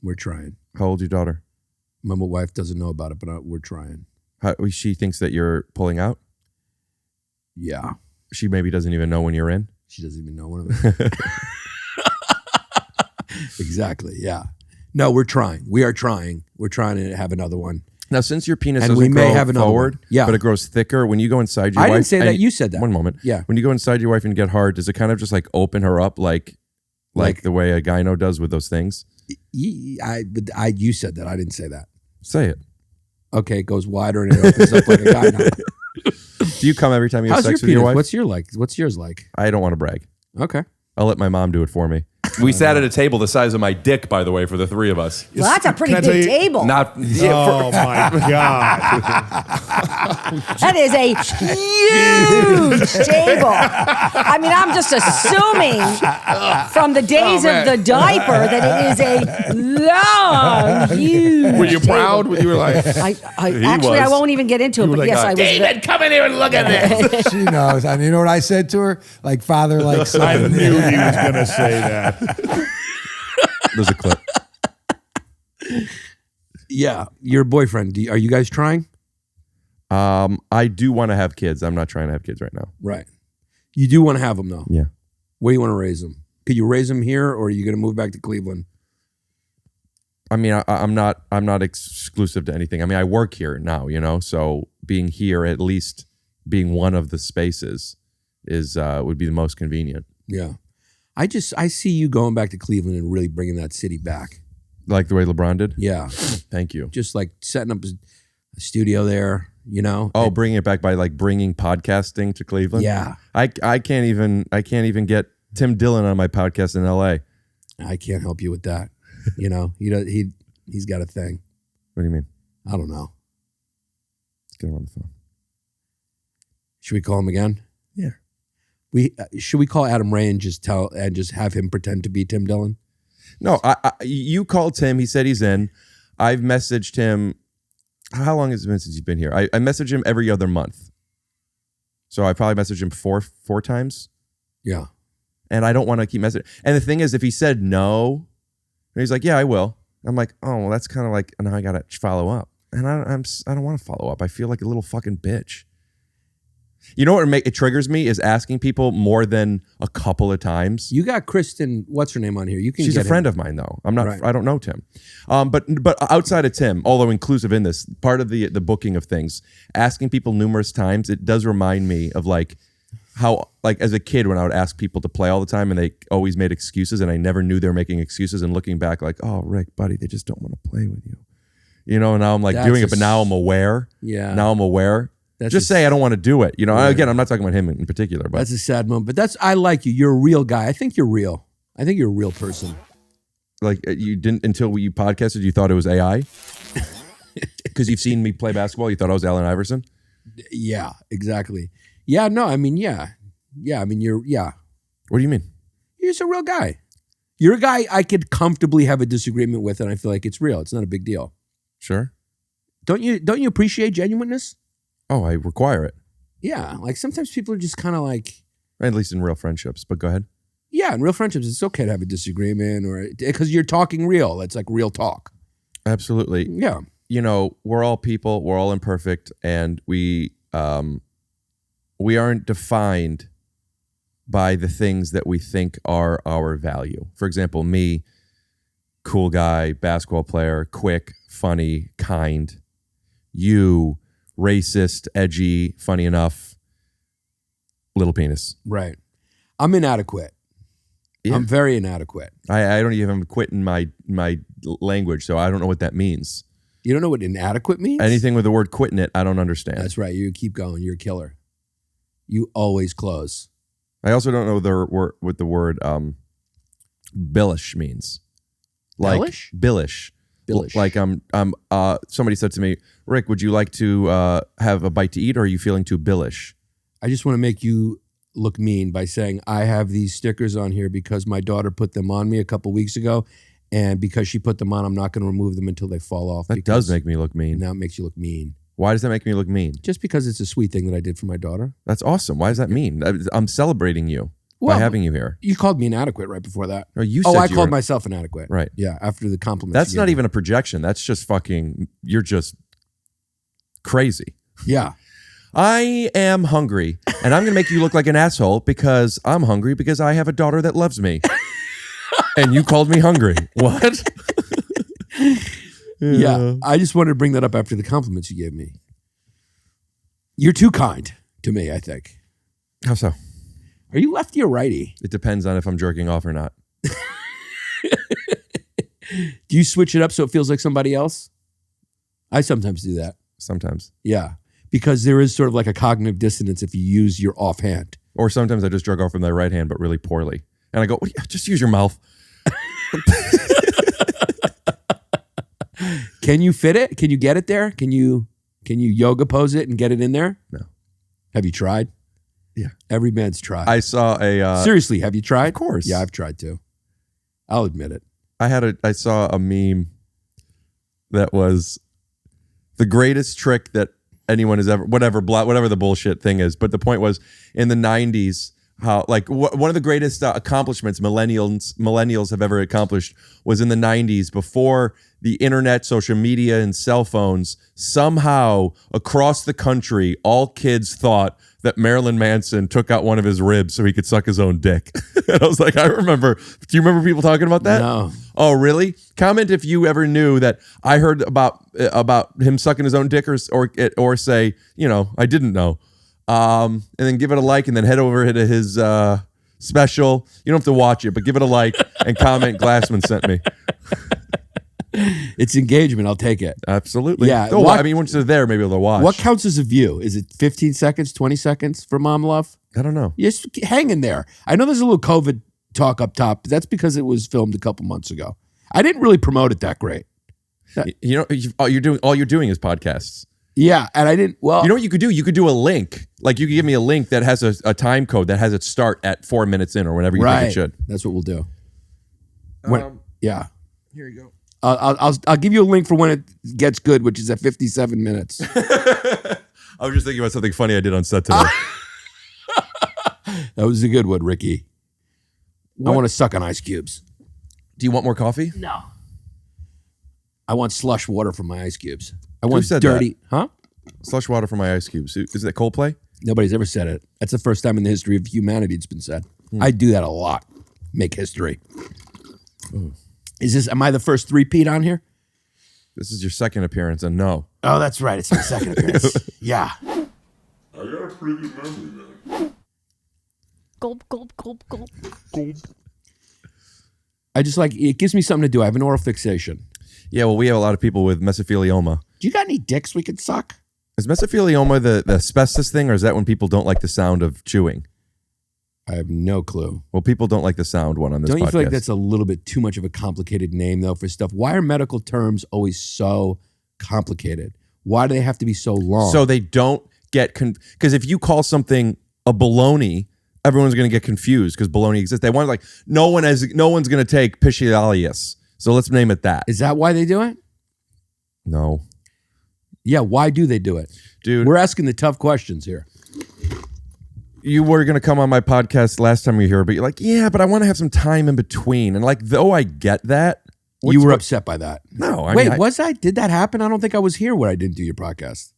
We're trying. How old's your daughter? My wife doesn't know about it, but we're trying. She thinks that you're pulling out? Yeah. She maybe doesn't even know when you're in? She doesn't even know one of it. Exactly. Yeah. No, we're trying. We are trying. We're trying to have another one. Now, since your penis And doesn't we may grow have another forward, one. Yeah. but it grows thicker, when you go inside your I wife... didn't say that. You said that. One moment. Yeah. When you go inside your wife and get hard, does it kind of just like open her up like the way a gyno does with those things? You said that. I didn't say that. Say it. Okay, it goes wider and it opens up like a guy now. Do you come every time you have How's your sex with your penis? wife? What's yours like? I don't want to brag. Okay. I'll let my mom do it for me. We sat at a table the size of my dick, by the way, for the three of us. Well, that's a pretty Can I tell big you- table. Not Oh my God. That is a huge table. I mean, I'm just assuming from the days of the diaper that it is a long, huge Were you table. proud when you were like, Actually, I won't even get into it, were but like, yes, I was. David, come in here and look at this. She knows. And you know what I said to her? Like father, like son. I knew he was going to say that. There's a clip. Yeah. Your boyfriend, are you guys trying? I do want to have kids. I'm not trying to have kids right now. Right. You do want to have them, though. Yeah. Where do you want to raise them? Could you raise them here, or are you going to move back to Cleveland? I mean, I'm not exclusive to anything. I mean, I work here now, so being here, at least being one of the spaces, is would be the most convenient. Yeah. I see you going back to Cleveland and really bringing that city back. Like the way LeBron did? Yeah. Thank you. Just like setting up a studio there, Oh, bringing it back by like bringing podcasting to Cleveland? Yeah. I can't even get Tim Dillon on my podcast in LA. I can't help you with that. He's got a thing. What do you mean? I don't know. Let's get him on the phone. Should we call him again? Yeah. Should we call Adam Ray and just have him pretend to be Tim Dillon? No, you called Tim. He said he's in. I've messaged him. How long has it been since he's been here? I message him every other month. So I probably messaged him four times. Yeah. And I don't want to keep messaging. And the thing is, if he said no, and he's like, yeah, I will. I'm like, oh, well, that's kind of like, now I got to follow up. And I don't want to follow up. I feel like a little fucking bitch. You know what it triggers me is asking people more than a couple of times. You got Kristen, what's her name on here? You can. She's get a friend him. of mine, though. I'm not. Right. I don't know Tim. But outside of Tim, although inclusive in this, part of the booking of things, asking people numerous times, it does remind me of like how, like as a kid, when I would ask people to play all the time and they always made excuses and I never knew they were making excuses, and looking back like, oh, Rick, buddy, they just don't want to play with you. And now I'm like doing it, but now I'm aware. Yeah. Now I'm aware. Just say I don't want to do it. Again, I'm not talking about him in particular, but That's a sad moment. But I like you. You're a real guy. I think you're real. I think you're a real person. like you didn't until you podcasted, you thought it was AI. Because you've seen me play basketball. You thought I was Allen Iverson? Yeah, exactly. Yeah, no, I mean, yeah. I mean, What do you mean? you're just a real guy. You're a guy I could comfortably have a disagreement with, and I feel like it's real. It's not a big deal. Sure. Don't you appreciate genuineness? Oh, I require it. Yeah, like sometimes people are just kind of like, At least in real friendships. But go ahead. yeah, in real friendships, it's okay to have a disagreement or because you're talking real. It's like real talk. Absolutely. Yeah. You know, we're all people. We're all imperfect, and we aren't defined by the things that we think are our value. For example, me, cool guy, basketball player, quick, funny, kind. You, racist, edgy, funny enough, little penis. Right. I'm inadequate. Yeah. I'm very inadequate. I don't even quit in my language, so I don't know what that means. You don't know what inadequate means? Anything with the word quit in it, I don't understand. That's right. You keep going. You're a killer. You always close. I also don't know what the word billish means. Like Bellish? billish. Billish. Like somebody said to me, Rick, would you like to have a bite to eat, or are you feeling too billish? I just want to make you look mean by saying I have these stickers on here because my daughter put them on me a couple weeks ago, and because she put them on, I'm not going to remove them until they fall off. That does make me look mean. Now it makes you look mean. Why does that make me look mean? Just because it's a sweet thing that I did for my daughter. That's awesome. Why does that mean? I'm celebrating you Well, by having you here. You called me inadequate right before that. No, you Oh, said I you called were- myself inadequate. Right. Yeah, after the compliment. That's not even a projection. That's just fucking, you're just crazy. Yeah. I am hungry, and I'm going to make you look like an asshole because I'm hungry because I have a daughter that loves me. And you called me hungry. What? Yeah. I just wanted to bring that up after the compliments you gave me. You're too kind to me, I think. How so? Are you lefty or righty? It depends on if I'm jerking off or not. Do you switch it up so it feels like somebody else? I sometimes do that. Sometimes. Yeah. Because there is sort of like a cognitive dissonance if you use your offhand. Or sometimes I just jerk off with my right hand, but really poorly. And I go, just use your mouth. Can you fit it? Can you get it there? Can you yoga pose it and get it in there? No. Have you tried? Yeah. Every man's tried. I saw a... Seriously, have you tried? Of course. Yeah, I've tried too. I'll admit it. I saw a meme that was the greatest trick that anyone has ever, whatever the bullshit thing is. But the point was, in the 90s, how like one of the greatest accomplishments millennials have ever accomplished was in the 90s, before the internet, social media, and cell phones. Somehow across the country, all kids thought that Marilyn Manson took out one of his ribs so he could suck his own dick. And I was like, I remember. Do you remember people talking about that? No. Oh, really? Comment if you ever knew that. I heard about him sucking his own dick, or say, I didn't know. And then give it a like, and then head over to his special. You don't have to watch it, but give it a like and comment. Glassman sent me. It's engagement. I'll take it. Absolutely. Yeah. Oh, I mean, once they're there, maybe they'll watch. What counts as a view? Is it 15 seconds, 20 seconds for mom love? I don't know. Just hang in there. I know there's a little COVID talk up top, but that's because it was filmed a couple months ago. I didn't really promote it that great. All you're doing is podcasts. Yeah, and I didn't. Well, You know what you could do? You could do a link. Like, you could give me a link that has a time code that has it start at 4 minutes in, or whenever you think it should. That's what we'll do. Yeah, Here you go. I'll give you a link for when it gets good, which is at 57 minutes. I was just thinking about something funny I did on set today. That was a good one, Ricky. I want to suck on ice cubes. Do you want more coffee? No. I want slush water from my ice cubes. I want said dirty. Huh? Slush water for my ice cubes. Is that Coldplay? Nobody's ever said it. That's the first time in the history of humanity it's been said. I do that a lot. Make history. Am I the first three-peat on here? This is your second appearance, and no. Oh, that's right. It's my second appearance. Yeah. I got a pretty good memory, man. Gulp, gulp, gulp, gulp. I just like, it gives me something to do. I have an oral fixation. Yeah, well, we have a lot of people with mesothelioma. Do you got any dicks we could suck? Is mesothelioma the asbestos thing, or is that when people don't like the sound of chewing? I have no clue. Well, people don't like the sound one on this Don't you podcast. feel like that's a little bit too much of a complicated name, though, for stuff? Why are medical terms always so complicated? Why do they have to be so long? So they don't get because if you call something a baloney, everyone's going to get confused because baloney exists. They want like no one's going to take Piscialius. So let's name it that. Is that why they do it? No. Yeah, why do they do it? Dude, We're asking the tough questions here. you were going to come on my podcast last time you were here, but you're like, yeah, but I want to have some time in between. And like, though I get that. You were upset by that. No. Wait, was I? Did that happen? I don't think I was here when I didn't do your podcast.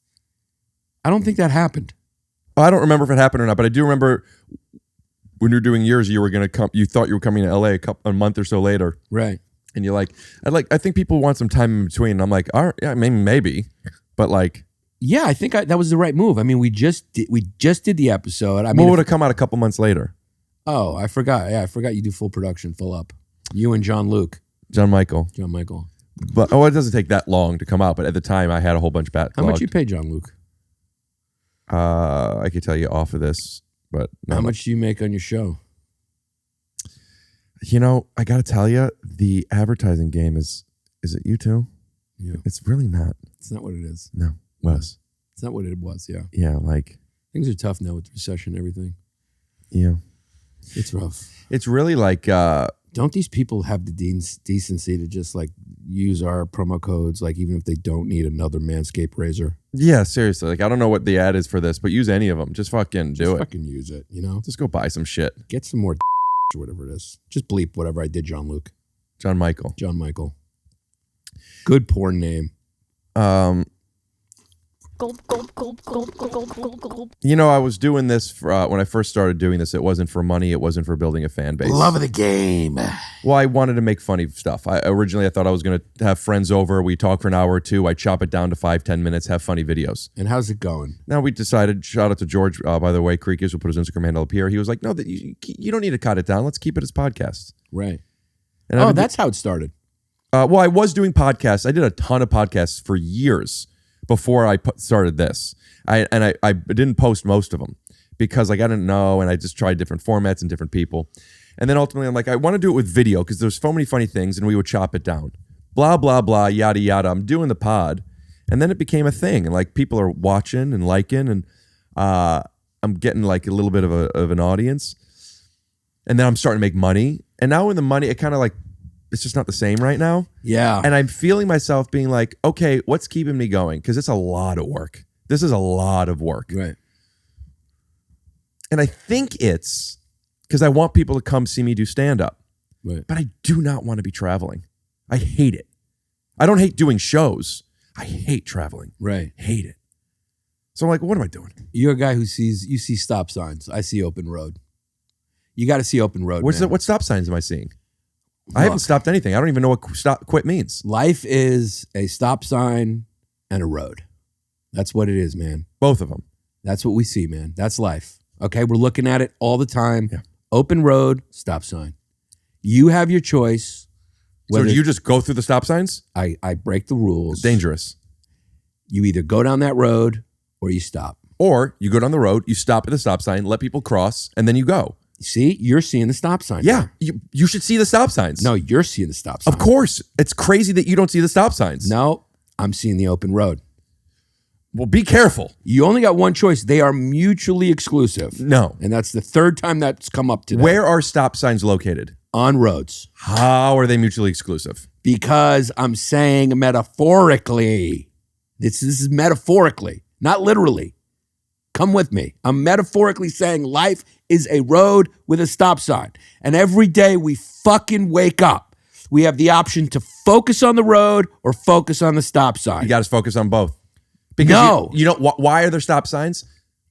I don't think that happened. I don't remember if it happened or not, but I do remember when you were doing yours, you were going to come, you thought you were coming to LA a month or so later. Right. And you're like, I think people want some time in between. And I'm like, all right, yeah, maybe. But like. Yeah, I think that was the right move. I mean, we just did the episode. I mean, would have come out a couple months later. Oh, I forgot. Yeah, I forgot you do full production, full up. You and JonMichael. JonMichael. But it doesn't take that long to come out. But at the time, I had a whole bunch of backlogged. How much you pay JonMichael? I could tell you off of this, but how much do you make on your show? You know, I got to tell you, the advertising game is it you too? Yeah. It's really not. It's not what it is. No, was. It's not what it was. Yeah. Yeah, like things are tough now with the recession and everything. Yeah, it's rough. It's really like. Don't these people have the decency to just like use our promo codes, like even if they don't need another Manscaped razor? Yeah, seriously. Like I don't know what the ad is for this, but use any of them. Just fucking do it. Fucking use it. You know. Just go buy some shit. Get some more or whatever it is. Just bleep whatever I did. JonMichael. Good porn name. You know, I was doing this for, when I first started doing this. It wasn't for money. It wasn't for building a fan base. Love of the game. Well, I wanted to make funny stuff. Originally, I thought I was going to have friends over. We talk for an hour or two. I chop it down to 5-10 minutes, have funny videos. And how's it going? Now we decided, shout out to George, by the way, Creekers will put his Instagram handle up here. He was like, no, you don't need to cut it down. Let's keep it as podcasts. Right. And that's how it started. Well, I was doing podcasts. I did a ton of podcasts for years before I started this. I didn't post most of them because like I didn't know, and I just tried different formats and different people. And then ultimately I'm like, I want to do it with video because there's so many funny things, and we would chop it down. Blah, blah, blah, yada, yada. I'm doing the pod. And then it became a thing, and like people are watching and liking, and I'm getting like a little bit of an audience. And then I'm starting to make money. And now in the money, it kind of like, it's just not the same right now. Yeah. And I'm feeling myself being like, okay, what's keeping me going? Because it's a lot of work. This is a lot of work. Right. And I think it's because I want people to come see me do stand-up. Right. But I do not want to be traveling. I hate it. I don't hate doing shows. I hate traveling. Right. Hate it. So I'm like, what am I doing? You're a guy who you see stop signs. I see open road. You got to see open road. What stop signs am I seeing? Look, I haven't stopped anything. I don't even know what quit means. Life is a stop sign and a road. That's what it is, man. Both of them. That's what we see, man. That's life. Okay, we're looking at it all the time. Yeah. Open road, stop sign. You have your choice. So do you just go through the stop signs? I break the rules. It's dangerous. You either go down that road or you stop. Or you go down the road, you stop at the stop sign, let people cross, and then you go. See, you're seeing the stop sign. Yeah, you should see the stop signs. No, you're seeing the stop sign. Of course. It's crazy that you don't see the stop signs. No, I'm seeing the open road. Well, be careful. You only got one choice. They are mutually exclusive. No. And that's the third time that's come up today. Where are stop signs located? On roads. How are they mutually exclusive? Because I'm saying metaphorically. This is metaphorically, not literally. Come with me. I'm metaphorically saying life is a road with a stop sign. And every day we fucking wake up, we have the option to focus on the road or focus on the stop sign. You got to focus on both. Because no. You know why are there stop signs?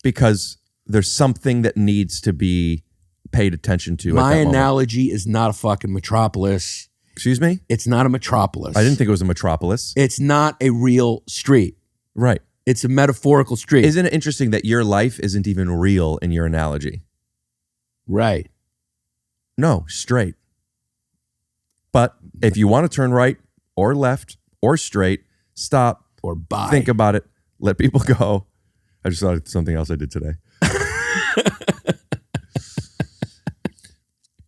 Because there's something that needs to be paid attention to. My at that analogy is not a fucking metropolis. Excuse me? It's not a metropolis. I didn't think it was a metropolis. It's not a real street. Right. It's a metaphorical street. Isn't it interesting that your life isn't even real in your analogy? Right. No, straight. But if you want to turn right or left or straight, stop or buy. Think about it. Let people go. I just thought of something else I did today.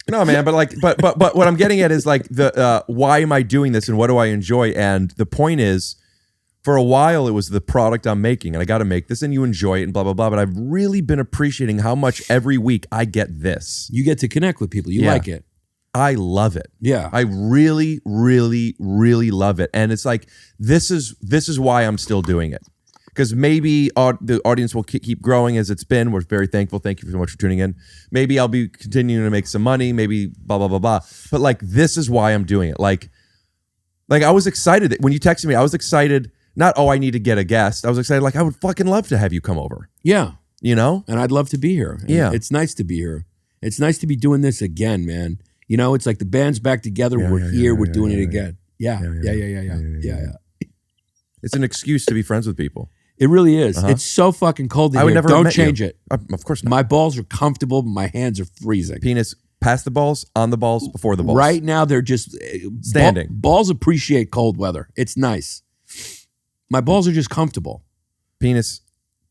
No, man, but what I'm getting at is like the why am I doing this and what do I enjoy? And the point is, for a while, it was the product I'm making, and I got to make this, and you enjoy it, and blah, blah, blah. But I've really been appreciating how much every week I get this. You get to connect with people. You Yeah. like it. I love it. Yeah. I really, really, really love it. And it's like, this is why I'm still doing it. Because maybe the audience will keep growing as it's been. We're very thankful. Thank you so much for tuning in. Maybe I'll be continuing to make some money. Maybe blah, blah, blah, blah. But like, this is why I'm doing it. Like I was excited that when you texted me, I was excited. Not, oh, I need to get a guest. I was excited. Like, I would fucking love to have you come over. Yeah. You know? And I'd love to be here. And Yeah. It's nice to be here. It's nice to be doing this again, man. You know, it's like the band's back together. Yeah, we're yeah, here. yeah, we're yeah, doing yeah, it yeah. again. Yeah. It's an excuse to be friends with people. It really is. It's so fucking cold in I would here. never have Don't met change you. it. Of course not. My balls are comfortable, but my hands are freezing. Penis past the balls, on the balls, before the balls. Right now, they're just Standing. Balls appreciate cold weather. It's nice. My balls are just comfortable. Penis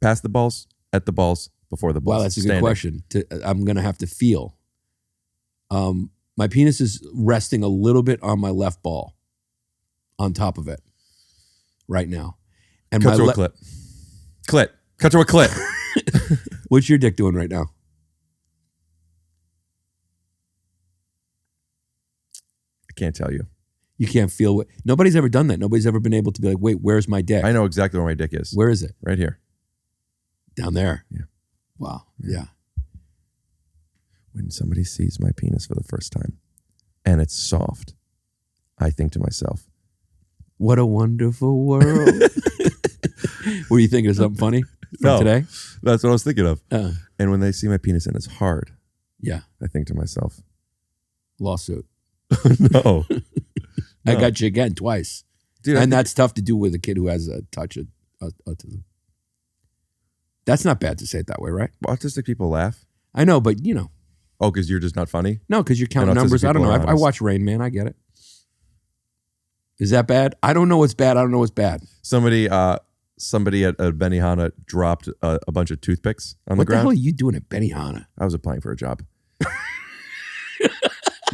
past the balls, at the balls, before the balls. Wow, that's a Standing. good question. I'm going to have to feel. My penis is resting a little bit on my left ball, on top of it, right now. And Cut my to a clit. Clit. Cut to a clit. What's your dick doing right now? I can't tell you. You can't feel what. Nobody's ever done that. Nobody's ever been able to be like, wait, where's my dick? I know exactly where my dick is. Where is it? Right here. Down there. Yeah. Wow. Yeah. When somebody sees my penis for the first time and it's soft, I think to myself, what a wonderful world. Were you thinking of something funny from No. today? That's what I was thinking of. Uh, And when they see my penis and it's hard, yeah. I think to myself, Lawsuit. no. I No. got you again twice. Dude, And that's tough to do with a kid who has a touch of autism. That's not bad to say it that way, right? autistic people laugh. I know, but you know. Oh, because you're just not funny? No, because you're counting And autistic numbers. I don't know. people are I honest. watch Rain Man. I get it. Is that bad? I don't know what's bad. I don't know what's bad. Somebody at Benihana dropped a bunch of toothpicks on What the the hell ground. are you doing at Benihana? I was applying for a job.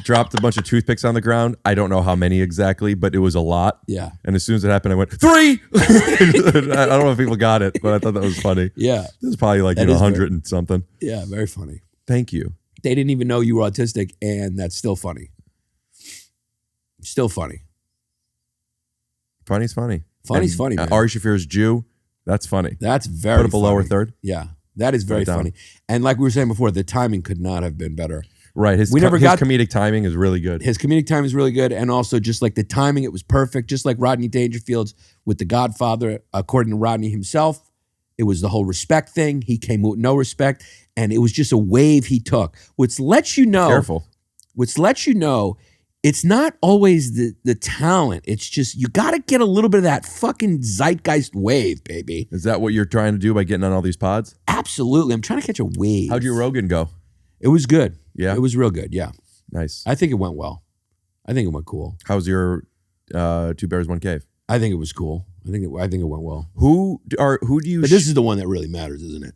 Dropped a bunch of toothpicks on the ground. I don't know how many exactly, but it was a lot. Yeah. And as soon as it happened, I went, 3! I don't know if people got it, but I thought that was funny. Yeah. This is probably like That is 100 and something. Yeah. Very funny. Thank you. They didn't even know you were autistic, and that's still funny. Still funny. Funny's funny. Funny's funny, man. Ari Shafir's Jew. That's funny. That's very Put up a lower funny. third. Yeah. That is very Put it down. funny. And like we were saying before, the timing could not have been better. Right. His We never his got- comedic timing is really good. His comedic time is really good, and also just like the timing, it was perfect. Just like Rodney Dangerfield's with The Godfather, according to Rodney himself, it was the whole respect thing. He came with no respect, and it was just a wave he took, which lets you know. Careful. Which lets you know it's not always the talent. It's just you got to get a little bit of that fucking zeitgeist wave, baby. Is that what you're trying to do by getting on all these pods? Absolutely, I'm trying to catch a wave. How'd your Rogan go? It was good. Yeah? it was real good. Yeah, Nice. I think it went well. I think it went cool. How's your Two Bears, One Cave? I think it was cool. I think it went well. Who do you But this is the one that really matters, isn't it?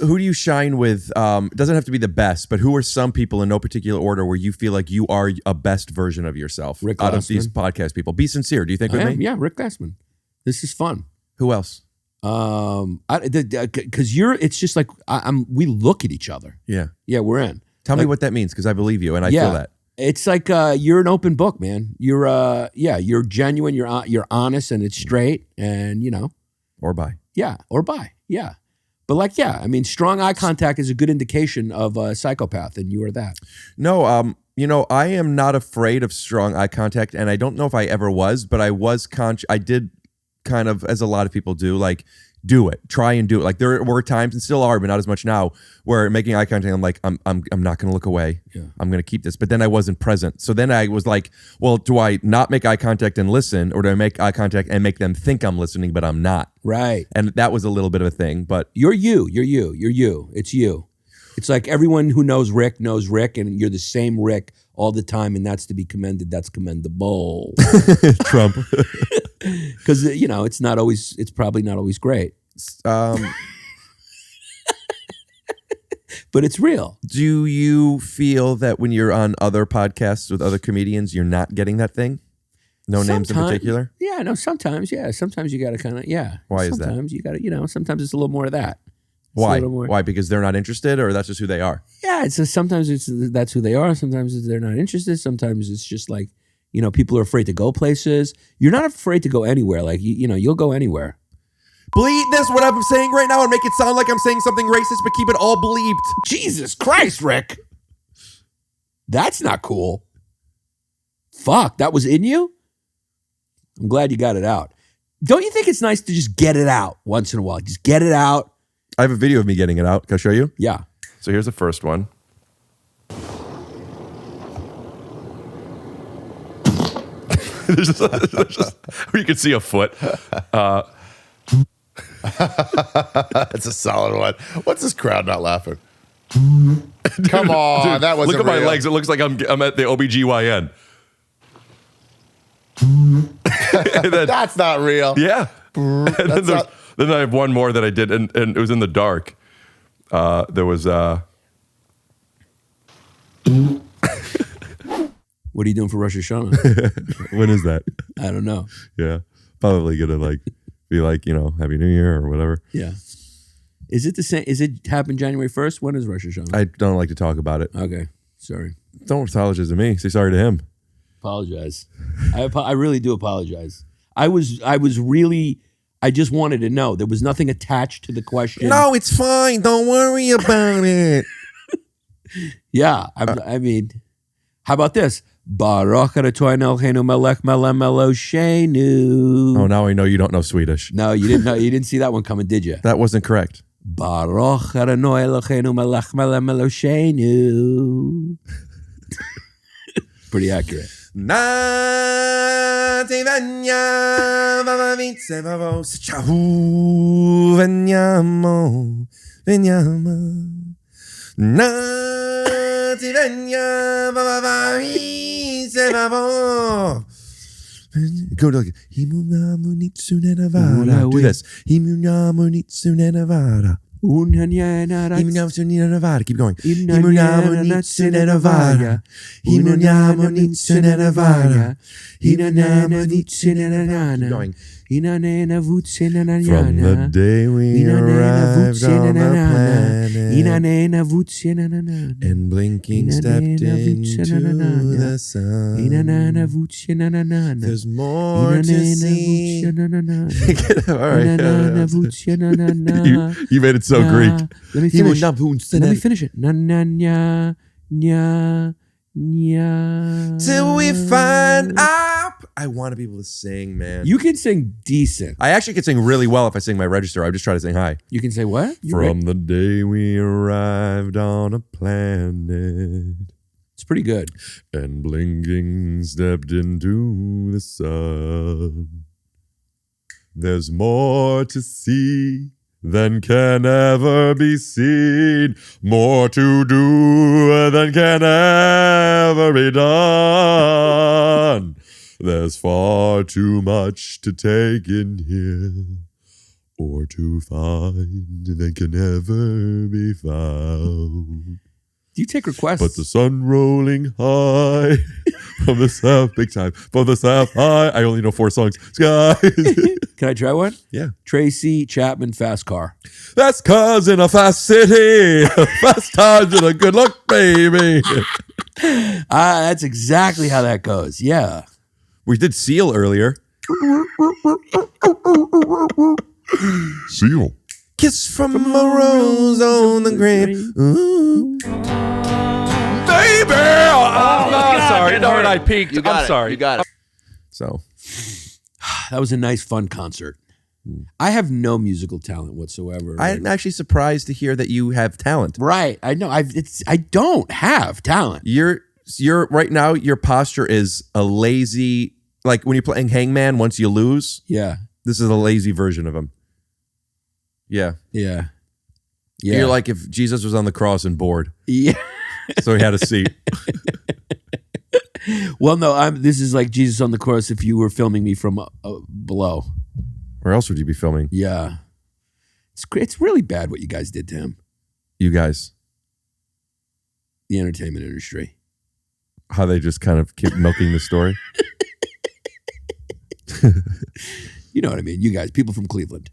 who do you shine with? It doesn't have to be the best, but who are some people in no particular order where you feel like you are a best version of yourself Rick out of these Glassman. podcast people? Be sincere. Do you think I with am. me? Yeah, Rick Glassman. This is fun. Who else? Because it's just like we look at each other. Yeah. Yeah, we're in. Tell me Like- what that means, because I believe you and I Yeah. feel that. It's like you're an open book, man. You're genuine. You're honest, and it's straight, and you know, Or by. or bi, But like, I mean, strong eye contact is a good indication of a psychopath, and you are that. No, I am not afraid of strong eye contact, and I don't know if I ever was, but I was I did kind of, as a lot of people do, like, do it. Try and do it. Like, there were times, and still are, but not as much now, where making eye contact, I'm like, I'm not going to look away. Yeah. I'm going to keep this. But then I wasn't present. So then I was like, well, do I not make eye contact and listen, or do I make eye contact and make them think I'm listening, but I'm not? Right. And that was a little bit of a thing, but You're you. It's you. It's like everyone who knows Rick, and you're the same Rick all the time, and that's to be commended. That's commendable. Trump. Because it's probably not always great, but it's real. Do you feel that when you're on other podcasts with other comedians, you're not getting that thing? No names in Sometime- particular? Yeah, no, sometimes, yeah. Sometimes you got to kind of, yeah. Why is that? Sometimes you got to, sometimes it's a little more of that. It's a Why? little more- Why? Because they're not interested, or that's just who they are? Yeah, sometimes that's who they are. Sometimes they're not interested. Sometimes it's just like, people are afraid to go places. You're not afraid to go anywhere. Like, you'll go anywhere. Bleep this, what I'm saying right now, and make it sound like I'm saying something racist, but keep it all bleeped. Jesus Christ, Rick. That's not cool. Fuck, that was in you? I'm glad you got it out. Don't you think it's nice to just get it out once in a while? Just get it out. I have a video of me getting it out. Can I show you? Yeah. So here's the first one. there's just, you can see a foot. That's a solid one. What's this crowd not laughing? Come on, Dude, that wasn't look at my real. legs. It looks like I'm at the OBGYN. And then, That's not real. yeah. And then I have one more that I did, and it was in the dark. There was... What are you doing for Rosh Hashanah? when is that? I don't know. Yeah. Probably gonna be like, Happy New Year or whatever. Yeah. Is it the same? Is it happen January 1st? When is Rosh Hashanah? I don't like to talk about it. Okay. Sorry. Don't apologize to me. Say sorry to him. Apologize. I really do apologize. I just wanted to know. There was nothing attached to the question. No, it's fine. Don't worry about it. Yeah. I mean, how about this? Baruch Adonai Eloheinu melech melech Eloheinu. Oh, now I know you don't know Swedish. No, you didn't know. You didn't see that one coming, did you? That wasn't correct. Baruch Adonai Eloheinu melech melech Eloheinu. Pretty accurate. Go to do this. Keep going. Keep going. From the day we arrived on the planet and blinking stepped into the sun, there's more to see. All right. You made it so Greek. Let me finish. Let me finish it. Na na nya nya nya. Till we find out. I want to be able to sing, man. You can sing decent. I actually can sing really well if I sing my register. I just try to sing high. You can say what? From the day we arrived on a planet It's pretty good. and blinking stepped into the sun, there's more to see than can ever be seen, more to do than can ever be done. There's far too much to take in here, or to find that can never be found. Do you take requests? But the sun rolling high from the south, big time, from the south high. I only know 4 songs. Skies. Can I try one? Yeah. Tracy Chapman, Fast Car. That's cause in a fast city, fast times and a good luck, baby. That's exactly how that goes. Yeah. We did Seal earlier. Seal. Kiss from a rose on the grave. Ooh. Baby! Sorry, no, I peaked. I'm sorry. You got it. So, That was a nice, fun concert. I have no musical talent whatsoever. I'm actually surprised to hear that you have talent. Right. I know. I don't have talent. You're right now, your posture is a lazy, like when you're playing Hangman, once you lose, Yeah. this is a lazy version of him. Yeah. Yeah. Yeah. You're like if Jesus was on the cross and bored, Yeah. so he had a seat. Well, no, this is like Jesus on the cross if you were filming me from below. Where else would you be filming? Yeah. It's really bad what you guys did to him. You guys, The entertainment industry. how they just kind of keep milking the story. You know what I mean? You guys, people from Cleveland.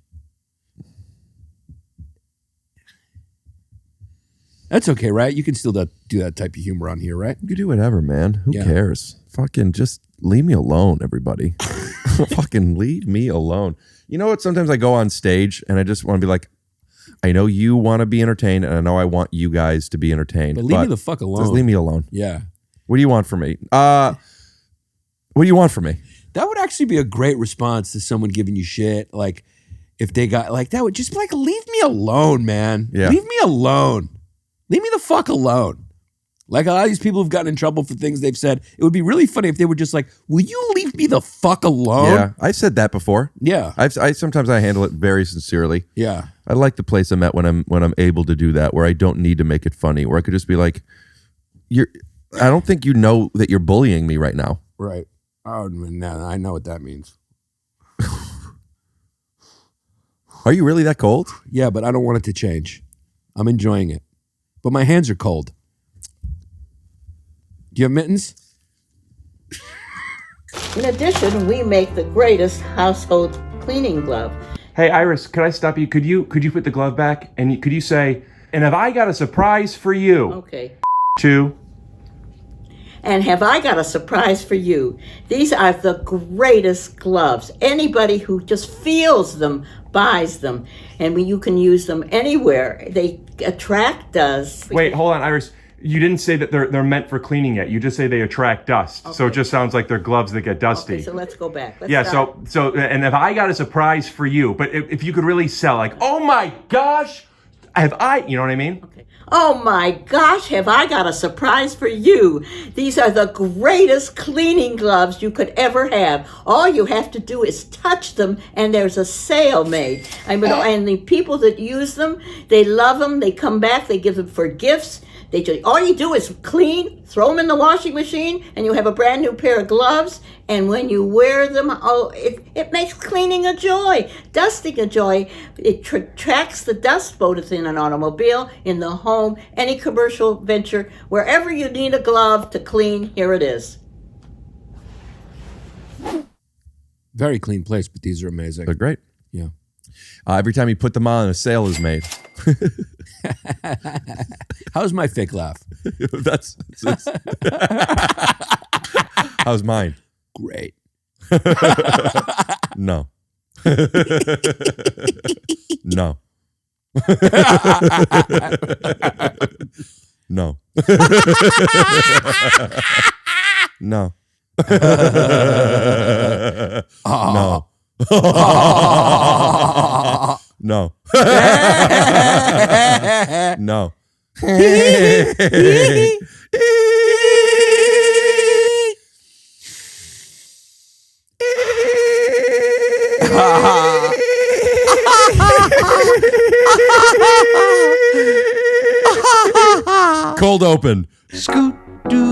That's okay, right? You can still do that type of humor on here, right? You can do whatever, man. Who Yeah. cares? Fucking just leave me alone, everybody. Fucking leave me alone. You know what? Sometimes I go on stage and I just want to be like, I know you want to be entertained and I know I want you guys to be entertained. But leave me the fuck alone. Just leave me alone. Yeah. What do you want from me? What do you want from me? That would actually be a great response to someone giving you shit. Like, if they got, like, that would just be like, leave me alone, man. Yeah. Leave me alone. Leave me the fuck alone. Like, a lot of these people who've gotten in trouble for things they've said, it would be really funny if they were just like, will you leave me the fuck alone? Yeah, I've said that before. Yeah. Sometimes I handle it very sincerely. Yeah. I like the place I'm at when I'm able to do that, where I don't need to make it funny, where I could just be like, I don't think you know that you're bullying me right now. Right. Oh, no, I know what that means. Are you really that cold? Yeah, but I don't want it to change. I'm enjoying it. But my hands are cold. Do you have mittens? In addition, we make the greatest household cleaning glove. Hey, Iris, could I stop you? Could you put the glove back? And could you say, and have I got a surprise for you? Okay. 2. And have I got a surprise for you? These are the greatest gloves. Anybody who just feels them buys them. And you can use them anywhere. They attract dust. Wait, hold on, Iris. You didn't say that they're meant for cleaning yet. You just say they attract dust. So it just sounds like they're gloves that get dusty. Okay, so let's go back. Let's Yeah, start. so and have I got a surprise for you? But if you could really sell, like, oh my gosh, have I, you know what I mean? Okay. Oh my gosh, have I got a surprise for you. These are the greatest cleaning gloves you could ever have. All you have to do is touch them and there's a sale made. I mean, and the people that use them, they love them. They come back, they give them for gifts. All you do is clean, throw them in the washing machine, and you have a brand new pair of gloves. And when you wear them, it makes cleaning a joy, dusting a joy. It tracks the dust, both in an automobile, in the home, any commercial venture. Wherever you need a glove to clean, here it is. Very clean place, but these are amazing. They're great. Yeah. Every time you put them on, a sale is made. How's my fake laugh? That's how's mine? Great. No. No. No. No. No. No. No. Cold open. Scoot doo.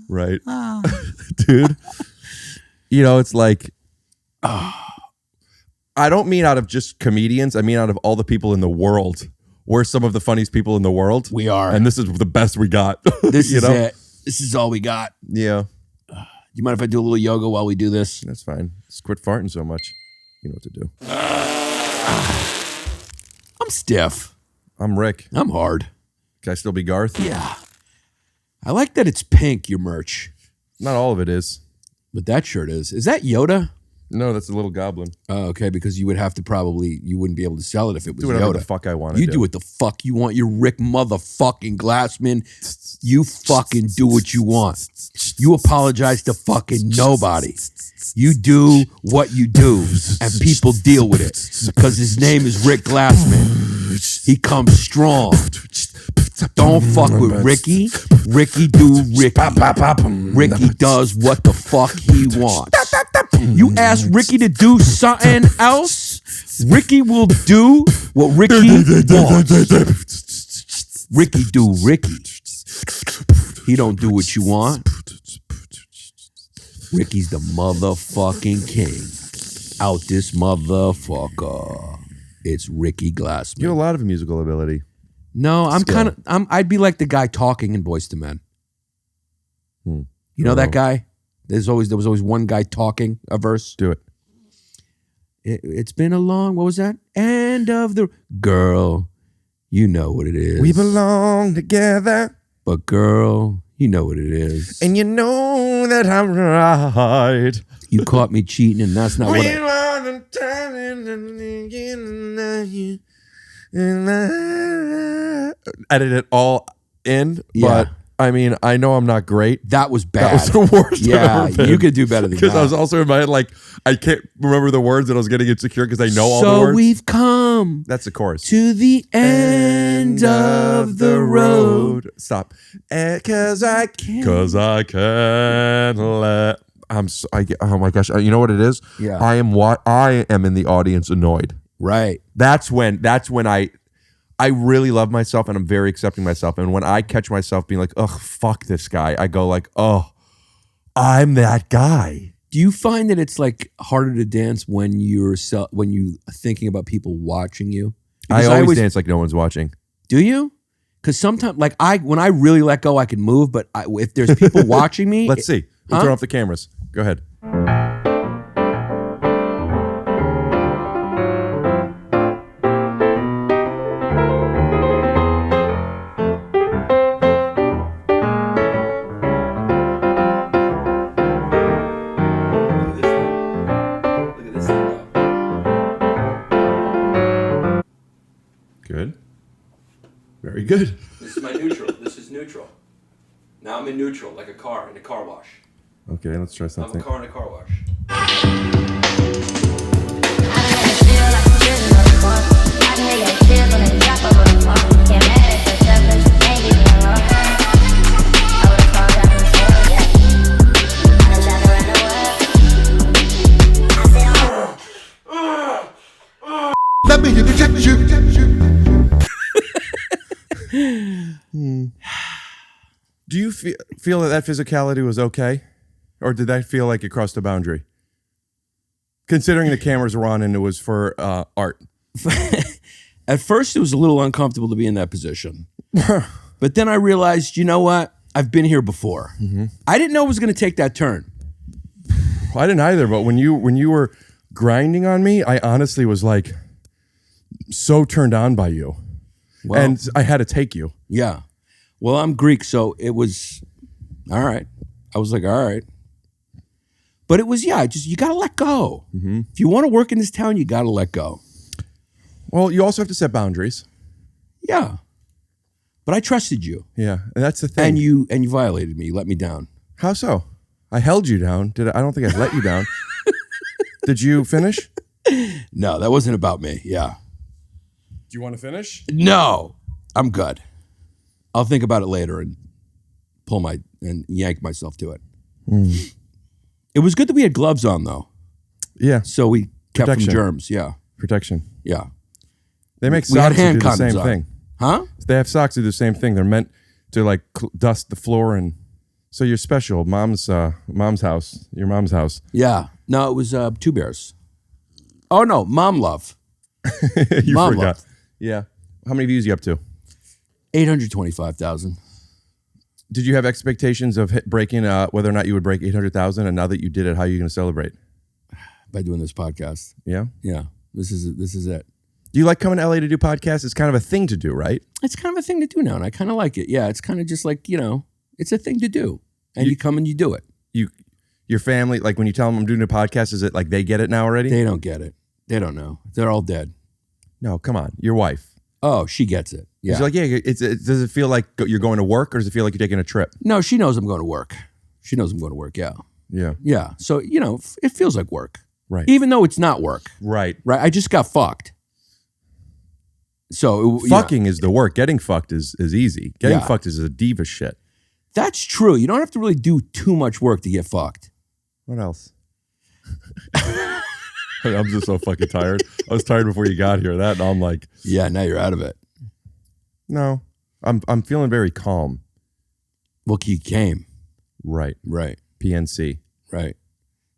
Right. Dude. You know, it's like, I don't mean out of just comedians. I mean out of all the people in the world. We're some of the funniest people in the world. We are. And this is the best we got. This you is know? it. This is all we got. Yeah. Do you mind if I do a little yoga while we do this? That's fine. Just quit farting so much. You know what to do. I'm stiff. I'm Rick. I'm hard. Can I still be Garth? Yeah. I like that it's pink, your merch. Not all of it is. But that shirt is. Is that Yoda? No, that's a little goblin. Oh, okay, because you would have to you wouldn't be able to sell it if it was Do whatever Yoda. the fuck I want to You do what the fuck you want. You're Rick motherfucking Glassman. You fucking do what you want. You apologize to fucking nobody. You do what you do, and people deal with it. Because his name is Rick Glassman. He comes strong. Don't fuck with Ricky. Ricky do Ricky. Ricky does what the fuck he wants. You ask Ricky to do something else, Ricky will do what Ricky wants. Ricky do Ricky. He don't do what you want. Ricky's the motherfucking king. Out this motherfucker. It's Ricky Glassman. You have a lot of musical ability. No, I'd be like the guy talking in Boyz II Men. You You know that guy? There was always one guy talking a verse. Do it. It's been a long, what was that? End of the girl. You know what it is. We belong together. But girl, you know what it is. And you know that I'm right. You caught me cheating, and that's not what edit it all in, Yeah. but I mean, I know I'm not great. That was bad. That was the worst. Yeah, I've ever you been. could do better than Because that. I was also in my head like, I can't remember the words and I was getting insecure because I know all the So words. we've come That's the chorus. to the end of the road. Stop. Cause I can't let. Oh my gosh. You know what it is? Yeah. I am in the audience annoyed. Right. That's when I really love myself and I'm very accepting myself. And when I catch myself being like, ugh, fuck this guy, I go like, oh, I'm that guy. Do you find that it's like harder to dance when you thinking about people watching you? I Because always dance like no one's watching. Do you? Because sometimes, like when I really let go, I can move. But if there's people watching me, Let's see. We'll Huh? turn off the cameras. Go ahead. Good. Very good. This is my neutral. This is neutral. Now I'm in neutral, like a car in a car wash. Okay, let's try I'm something. a car in a car wash. Let me inject you. Do you feel that physicality was okay? Or did that feel like it crossed the boundary? Considering the cameras were on and it was for art. At first, it was a little uncomfortable to be in that position. But then I realized, you know what? I've been here before. Mm-hmm. I didn't know it was going to take that turn. I didn't either, but when you were grinding on me, I honestly was like so turned on by you. Well, and I had to take you. Yeah. Well, I'm Greek, so it was all right. I was like, all right. But it was, yeah, just you got to let go. Mm-hmm. If you want to work in this town, you got to let go. Well, you also have to set boundaries. Yeah. But I trusted you. Yeah, and that's the thing. And you violated me. You let me down. How so? I held you down. I don't think I let you down. Did you finish? No, that wasn't about me. Yeah. Do you want to finish? No, I'm good. I'll think about it later and and yank myself to it. Mm. It was good that we had gloves on though. Yeah. So we kept Protection. from germs. Yeah. Protection. Yeah. They make We had socks that hand do the same condoms on. thing. Huh? They have socks that do the same thing. They're meant to like dust the floor and so you're special. Mom's house. Your mom's house. Yeah. No, it was Two Bears. Oh no, Mom Love. You Mom forgot. Love. Yeah. How many views you up to? 825,000. Did you have expectations of breaking whether or not you would break 800,000? And now that you did it, how are you going to celebrate? By doing this podcast. Yeah. Yeah. This is it. Do you like coming to LA to do podcasts? It's kind of a thing to do, right? It's kind of a thing to do now, and I kind of like it. Yeah, it's kind of just like, it's a thing to do. And you come and you do it. Your family, like when you tell them I'm doing a podcast, is it like they get it now already? They don't get it. They don't know. They're all dead. No, come on. Your wife. Oh, she gets it. Yeah. She's like, yeah, does it feel like you're going to work or does it feel like you're taking a trip? No, she knows I'm going to work. She knows I'm going to work, yeah. Yeah. Yeah. So, it feels like work. Right. Even though it's not work. Right. Right. I just got fucked. So fucking is the work. Getting fucked is easy. Getting fucked is a diva shit. That's true. You don't have to really do too much work to get fucked. What else? I'm just so fucking tired. I was tired before you got here. That and I'm like, yeah, now you're out of it. No, I'm feeling very calm. Well, you came. Right. Right. PNC. Right.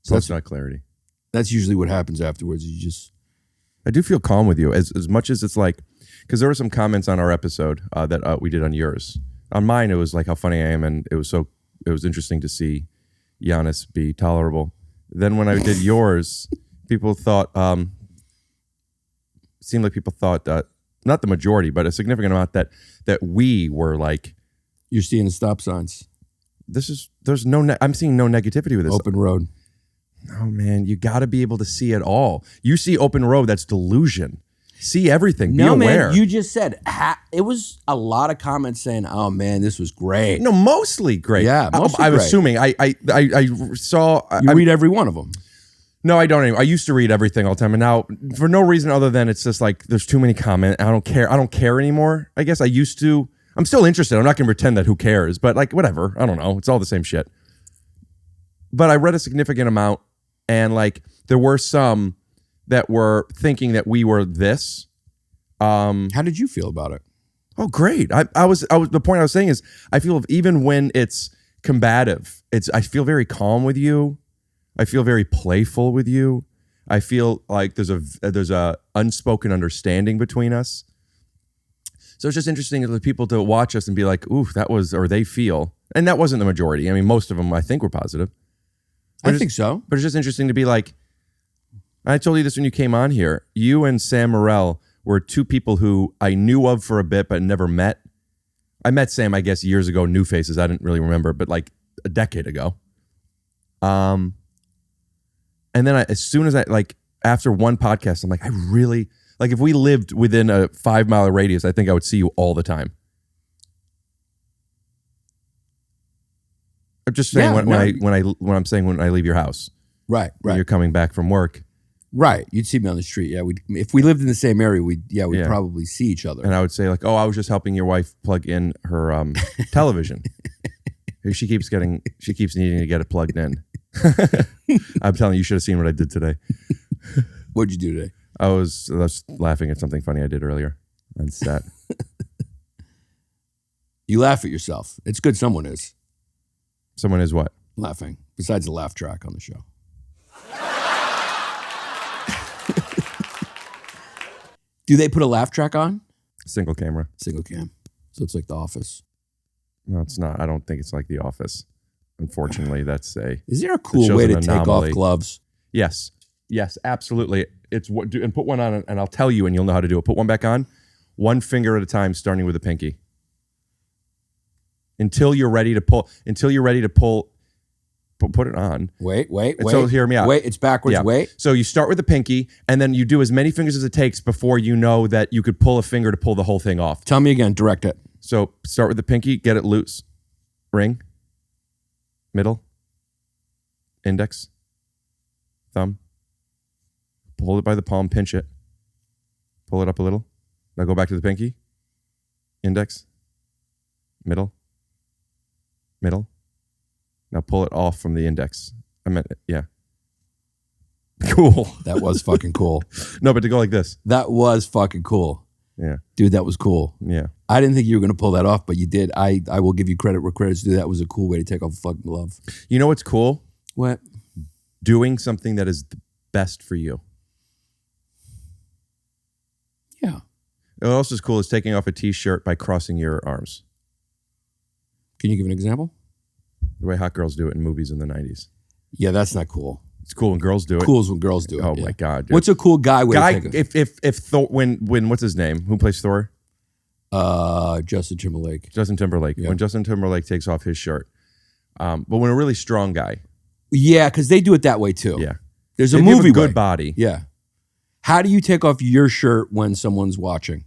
So that's not clarity. That's usually what happens afterwards. I do feel calm with you as much as it's like, because there were some comments on our episode that we did on yours. On mine, it was like how funny I am, and it was interesting to see Yannis be tolerable. Then when I did yours, people thought, seemed like people thought that, not the majority, but a significant amount that we were like, you're seeing the stop signs. There's no, I'm seeing no negativity with this. Open road. Oh man, you got to be able to see it all. You see open road, that's delusion. See everything. No, be aware. man, you just said it was a lot of comments saying, "Oh man, this was great." No, mostly great. Yeah, mostly I'm great. assuming. I saw. You read every one of them. No, I don't anymore. I used to read everything all the time, and now for no reason other than it's just like there's too many comments. I don't care. I don't care anymore. I guess I used to. I'm still interested. I'm not going to pretend that who cares, but like whatever. I don't know. It's all the same shit. But I read a significant amount, and like there were some that were thinking that we were this. How did you feel about it? Oh, great. I was the point I was saying is I feel even when it's combative, I feel very calm with you. I feel very playful with you. I feel like there's a unspoken understanding between us. So it's just interesting for people to watch us and be like, ooh, that was, or they feel, and that wasn't the majority. I mean, most of them I think were positive. I think so. But it's just interesting to be like, I told you this when you came on here. You and Sam Morrell were two people who I knew of for a bit but never met. I met Sam, I guess, years ago, new faces. I didn't really remember, but like a decade ago. And then as soon as after one podcast, I'm like, I really, like if we lived within a 5 mile radius, I think I would see you all the time. I'm just saying when I leave your house. Right. When you're coming back from work. Right. You'd see me on the street. Yeah. If we lived in the same area, we'd probably see each other. And I would say like, oh, I was just helping your wife plug in her television. She keeps needing to get it plugged in. I'm telling you, you should have seen what I did today. What'd you do today? I was laughing at something funny I did earlier on set. You laugh at yourself. It's good someone is. Someone is what? Laughing. Besides the laugh track on the show. Do they put a laugh track on? Single camera. Single cam. So it's like The Office. No, it's not. I don't think it's like The Office. Unfortunately, that's Is there a cool way to take off gloves? Yes. Yes, absolutely. It's what and put one on and I'll tell you and you'll know how to do it. Put one back on, one finger at a time, starting with the pinky. Until you're ready to pull. Put it on. Wait. So hear me out. Wait, it's backwards. Yeah. Wait. So you start with the pinky, and then you do as many fingers as it takes before you know that you could pull a finger to pull the whole thing off. Tell me again. Direct it. So start with the pinky, get it loose. Ring. Middle. Index. Thumb. Hold it by the palm, pinch it. Pull it up a little. Now go back to the pinky. Index. Middle. Middle. Now pull it off from the index. I meant it. Yeah. Cool. That was fucking cool. No, but to go like this. That was fucking cool. Yeah. Dude, that was cool. Yeah. I didn't think you were going to pull that off, but you did. I will give you credit where credit's due. That was a cool way to take off a fucking glove. You know what's cool? What? Doing something that is the best for you. Yeah. What else is cool is taking off a t-shirt by crossing your arms. Can you give an example? The way hot girls do it in movies in the 90s. Yeah, that's not cool. It's cool when girls do it. Cool is when girls do it. Oh my God. Dude. What's a cool guy way to take it? If Thor, when what's his name? Who plays Thor? Justin Timberlake. Justin Timberlake. Yeah. When Justin Timberlake takes off his shirt. But when a really strong guy. Yeah, because they do it that way too. Yeah. There's a They movie have a good way. body. Yeah. How do you take off your shirt when someone's watching?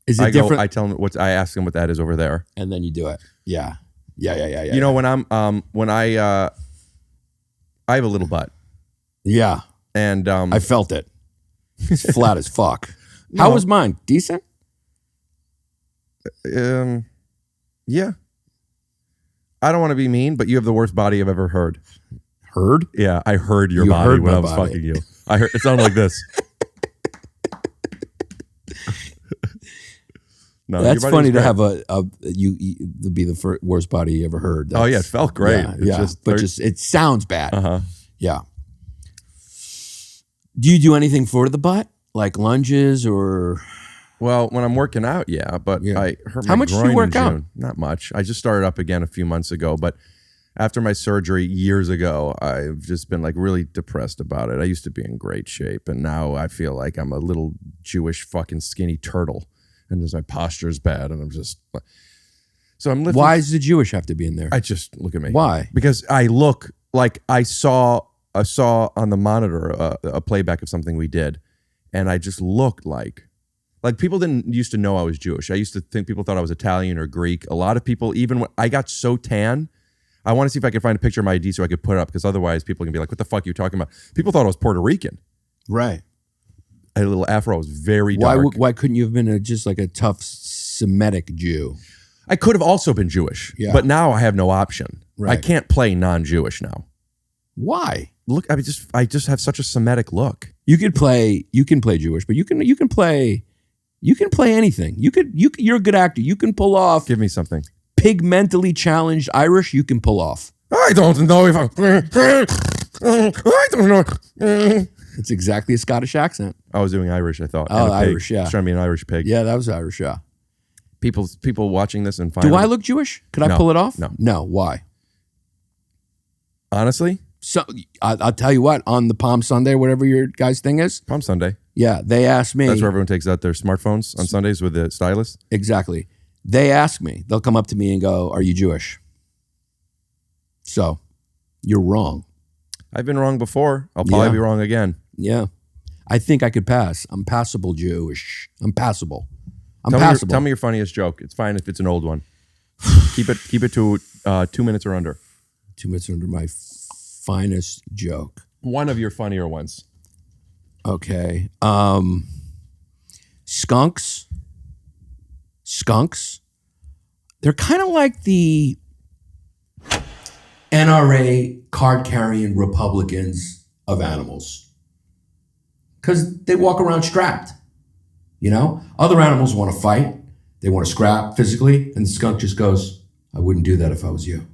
Is it different? I tell them I ask them what that is over there. And then you do it. Yeah. Yeah. You know, when I have a little butt. Yeah. And I felt it. It's flat as fuck. No. How was mine? Decent? Yeah. I don't want to be mean, but you have the worst body I've ever heard. Heard? Yeah, I heard your You body heard when my I was body. fucking you. I heard it sounded like this. No, That's your funny to body's have great. to be the worst body you ever heard. Oh yeah, it felt great. Yeah, It's but it sounds bad. Uh-huh. Yeah. Do you do anything for the butt, like lunges or? Well, when I'm working out, yeah, but Yeah. I hurt my How much do you groin work in out? June. Not much. I just started up again a few months ago, but After my surgery years ago, I've just been like really depressed about it. I used to be in great shape, and now I feel like I'm a little Jewish fucking skinny turtle, and my posture's bad, and I'm just. So I'm lifting. Why does the Jewish have to be in there? I just look at me. Why? Because I look like I saw on the monitor a playback of something we did, and I just looked like people didn't used to know I was Jewish. I used to think people thought I was Italian or Greek. A lot of people, even when I got so tan, I want to see if I could find a picture of my ID so I could put it up, because otherwise people can be like, what the fuck are you talking about? People thought I was Puerto Rican. Right. I had a little afro. I was very dark. Why couldn't you have been just like a tough Semitic Jew? I could have also been Jewish, but now I have no option. Right. I can't play non-Jewish now. Why? Look, I just have such a Semitic look. You can play Jewish, but you can play anything. You're a good actor. You can pull off. Give me something. Pigmentally challenged Irish, you can pull off. I don't know if I don't know. It's exactly a Scottish accent. I was doing Irish, I thought. Oh, Irish, yeah. I was trying to be an Irish pig. Yeah, that was Irish, yeah. People watching this and finding. Do I look Jewish? Could I pull it off? No. No, why? Honestly? So I'll tell you what, on the Palm Sunday, whatever your guys' thing is. Palm Sunday. Yeah, they asked me. That's where everyone takes out their smartphones on Sundays with the stylus? Exactly. They ask me, they'll come up to me and go, are you Jewish? So, you're wrong. I've been wrong before. I'll probably be wrong again. Yeah. I think I could pass. I'm passable Jewish. I'm passable. Tell me your funniest joke. It's fine if it's an old one. keep it to 2 minutes or under. 2 minutes under my finest joke. One of your funnier ones. Okay. Skunks. They're kind of like the NRA card-carrying Republicans of animals. Because they walk around strapped. You know? Other animals want to fight. They want to scrap physically. And the skunk just goes, I wouldn't do that if I was you.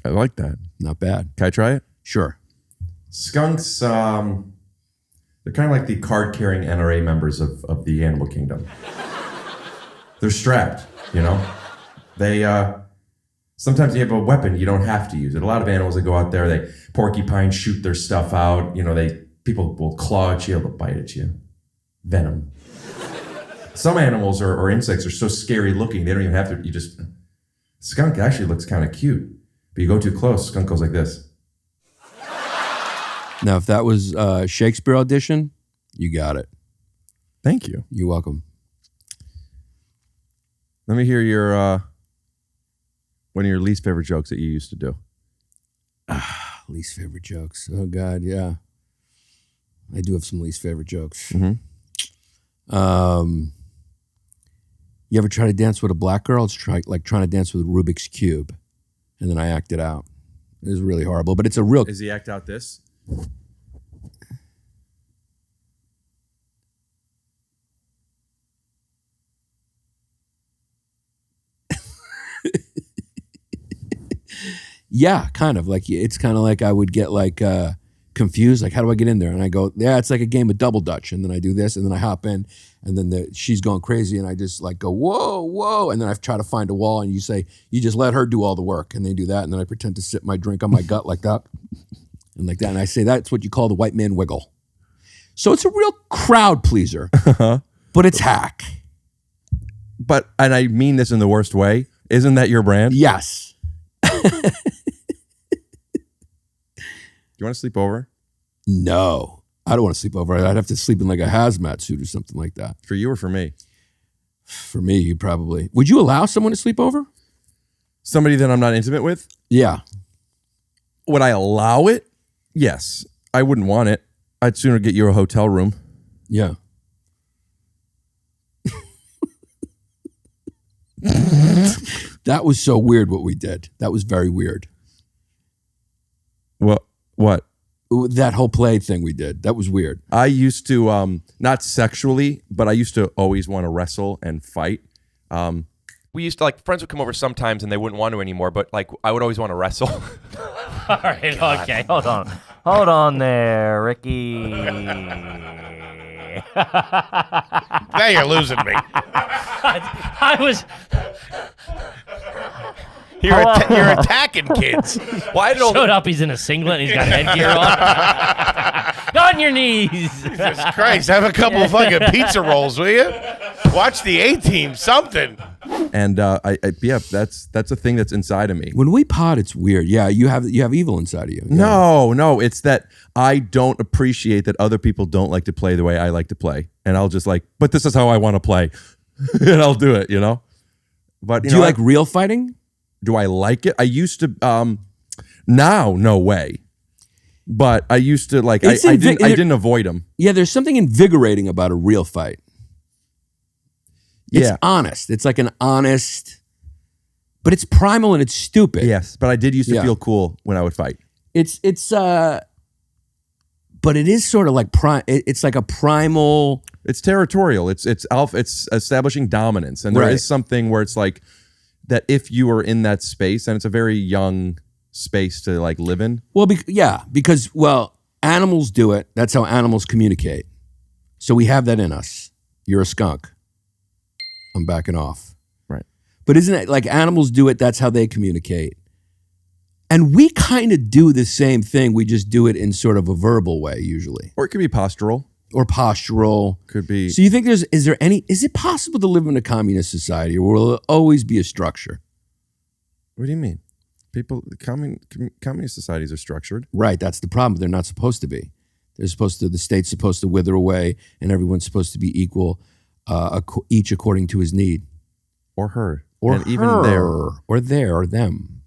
I like that. Not bad. Can I try it? Sure. Skunks, they're kind of like the card-carrying NRA members of the animal kingdom. They're strapped, you know? They, sometimes you have a weapon, you don't have to use it. A lot of animals that go out there, they porcupine shoot their stuff out, you know, people will claw at you, they'll bite at you. Venom. Some animals or insects are so scary looking, they don't even have to, skunk actually looks kind of cute. But you go too close, skunk goes like this. Now, if that was Shakespeare audition, you got it. Thank you. You're welcome. Let me hear your one of your least favorite jokes that you used to do. Least favorite jokes. Oh God, yeah. I do have some least favorite jokes. Mm-hmm. You ever try to dance with a black girl? It's trying to dance with a Rubik's Cube. And then I act it out. It was really horrible, but it's a real... Is he act out this? Yeah, kind of. Like, it's kind of like I would get confused. Like, how do I get in there? And I go, yeah, it's like a game of double dutch. And then I do this, and then I hop in, and then she's going crazy, and I just go, whoa, whoa. And then I try to find a wall, and you say, you just let her do all the work. And they do that, and then I pretend to sip my drink on my gut like that. And like that. And I say, that's what you call the white man wiggle. So it's a real crowd pleaser, but it's hack. And I mean this in the worst way. Isn't that your brand? Yes. Do you want to sleep over? No, I don't want to sleep over. I'd have to sleep in like a hazmat suit or something like that. For you or for me? For me, you probably. Would you allow someone to sleep over? Somebody that I'm not intimate with? Yeah. Would I allow it? Yes. I wouldn't want it. I'd sooner get you a hotel room. Yeah. That was so weird what we did. That was very weird. What? That whole play thing we did. That was weird. I used to, not sexually, but I used to always want to wrestle and fight. We used to, friends would come over sometimes and they wouldn't want to anymore, but, I would always want to wrestle. All right, okay, hold on. Hold on there, Ricky. Now you're losing me. I was... You're attacking kids. Why showed up? He's in a singlet. And he's got headgear on. On your knees. Jesus Christ! Have a couple of fucking pizza rolls, will you? Watch the A-Team, something. And that's a thing that's inside of me. When we pod, it's weird. Yeah, you have evil inside of you. Yeah. No, it's that I don't appreciate that other people don't like to play the way I like to play, and I'll just but this is how I want to play, and I'll do it. But do you like real fighting? Do I like it? I used to. Now, no way. But I used to I didn't avoid them. Yeah, there's something invigorating about a real fight. It's honest. It's like an honest, but it's primal and it's stupid. Yes, but I did used to feel cool when I would fight. But it is sort of like it's like a primal. It's territorial. It's establishing dominance, and there is something where it's like that if you are in that space, and it's a very young space to live in. Well, because animals do it. That's how animals communicate. So we have that in us. You're a skunk. I'm backing off. Right. But isn't it like animals do it? That's how they communicate. And we kind of do the same thing. We just do it in sort of a verbal way usually. Or it could be postural. Could be. So you think is it possible to live in a communist society, or will it always be a structure? What do you mean? Communist societies are structured. Right. That's the problem. They're not supposed to be. The state's supposed to wither away, and everyone's supposed to be equal. Each according to his need, or her, or or them,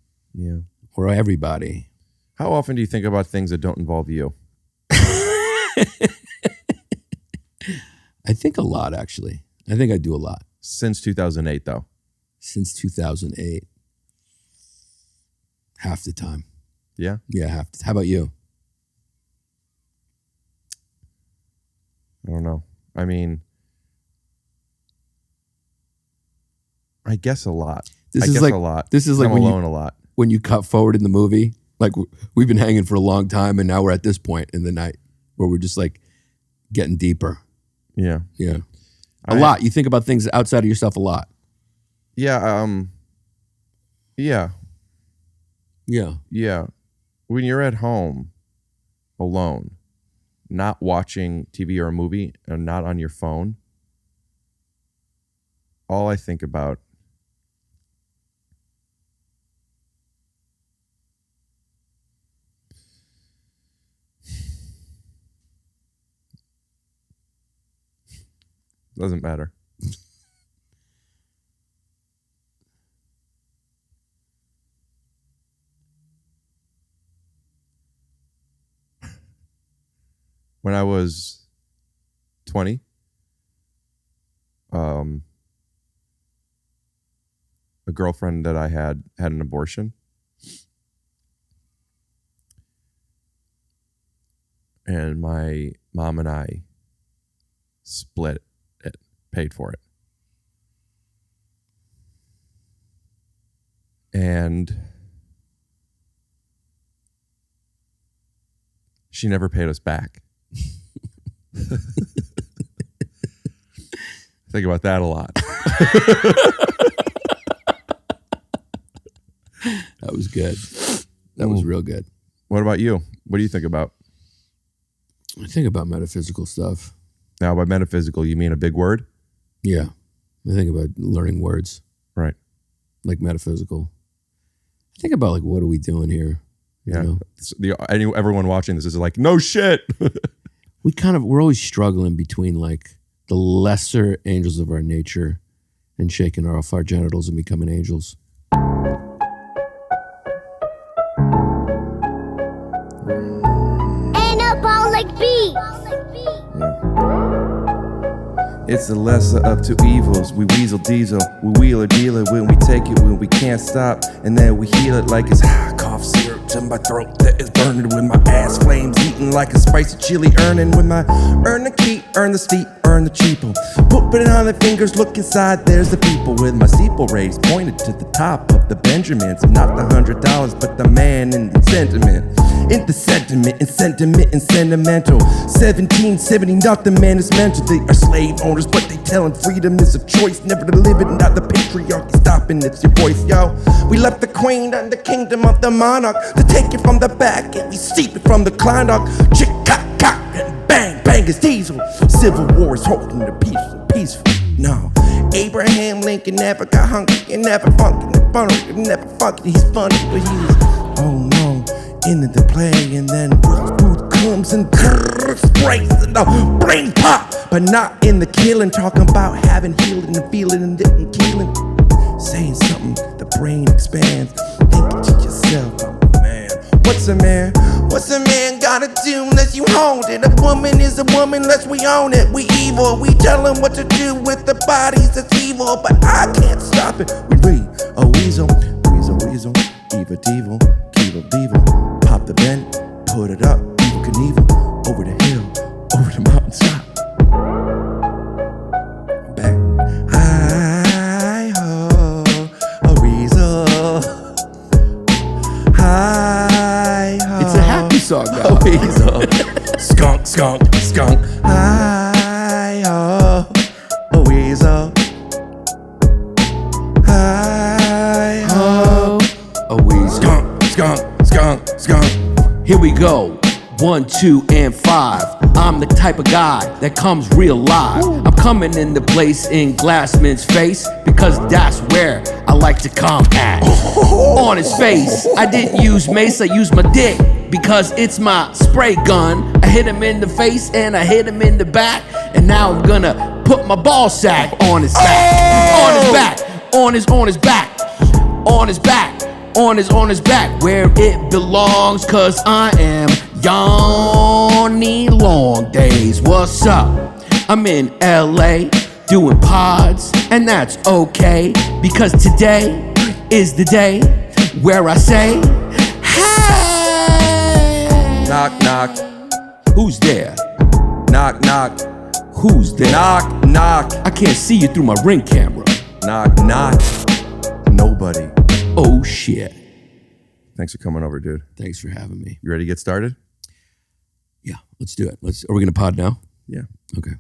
or everybody. How often do you think about things that don't involve you? I think a lot, actually. I think I do a lot. Since 2008, though. Since 2008, half the time. Yeah, half. How about you? I don't know. I mean. I guess a lot. This is a lot. This is like I'm alone a lot. When you cut forward in the movie, like we've been hanging for a long time, and now we're at this point in the night where we're just getting deeper. Yeah. A lot. You think about things outside of yourself a lot. Yeah. Yeah. When you're at home, alone, not watching TV or a movie, and not on your phone, all I think about doesn't matter. When I was 20, a girlfriend that I had an abortion. And my mom and I split it, paid for it. And she never paid us back. Think about that a lot. That was good. That was real good. What about you? What do you think about? I think about metaphysical stuff. Now, by metaphysical, you mean a big word? Yeah. I think about learning words. Right. Like metaphysical. I think about what are we doing here? Yeah. Everyone watching this is like, no shit. We're always struggling between the lesser angels of our nature and shaking off our genitals and becoming angels. Anabolic beat. It's the lesser of two evils. We weasel diesel, we wheeler dealer when we take it when we can't stop, and then we heal it like it's cough syrup to my throat that is burning with my ass flames, eating like a spicy chili, earning with my earn the key, earn the steep, earn the cheapo. Put it on the fingers, look inside, there's the people with my steeple raised, pointed to the top of the Benjamins, not the $100, but the man in the sentiment. in the sentiment and sentimental. 1770, nothing man is mental. They are slave owners, but they tellin' freedom is a choice. Never to live it, not the patriarchy stopping. It's your voice, yo. We left the queen and the kingdom of the monarch to take it from the back, and we steep it from the Klondike. Chick, cock, cock, and bang, bang is diesel. Civil war is holding the peaceful. No, Abraham Lincoln never got hungry and never funky, never funky. He's funny, but he's into the play, and then Ruth comes and sprays and the brain pop, but not in the killing. Talking about having healing and feeling and killing, saying something, the brain expands. Thinking to yourself, oh man, what's a man? What's a man gotta do unless you hold it? A woman is a woman unless we own it. We evil, we tell them what to do with the bodies that's evil, but I can't stop it. We read a weasel, evil devil, devil. Pop the vent, put it up, evil Knievel, over the hill, over the mountaintop. Back, hi-ho, a weasel. Hi-ho. It's a happy song, a weasel. Skunk, skunk, skunk. Hi-ho, a weasel. Hi-ho, a weasel. Skunk. Here we go. 1, 2, and 5. I'm the type of guy that comes real live. I'm coming into place in Glassman's face because that's where I like to come at. On his face, I didn't use mace, I used my dick because it's my spray gun. I hit him in the face and I hit him in the back, and now I'm gonna put my ball sack on his back. On his back, on his back, on his back. On his back, where it belongs, cause I am Yanni Long Days. What's up? I'm in LA doing pods, and that's okay, because today is the day where I say, hey! Knock, knock. Who's there? Knock, knock. Who's there? Knock, knock. I can't see you through my Ring camera. Knock, knock. Nobody. Oh shit. Thanks for coming over, dude. Thanks for having me. You ready to get started? Yeah, let's do it. Are we gonna pod now? Yeah. Okay.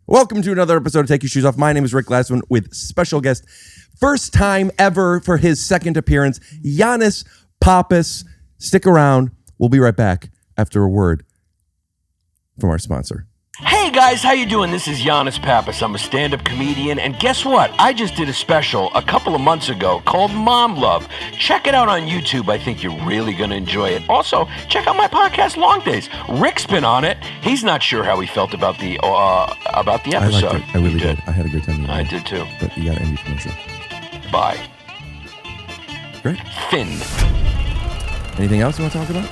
Welcome to another episode of Take Your Shoes Off. My name is Rick Glassman with special guest, first time ever for his second appearance, Yannis Pappas. Stick around. We'll be right back after a word from our sponsor. Hey guys, how you doing? This is Yannis Pappas. I'm a stand-up comedian, and guess what? I just did a special a couple of months ago called Mom Love. Check it out on YouTube. I think you're really going to enjoy it. Also, check out my podcast, Long Days. Rick's been on it. He's not sure how he felt about the episode. I liked it. I really did. I had a great time. I did too. But you got to end your commercial. Bye. Great. Finn. Anything else you want to talk about?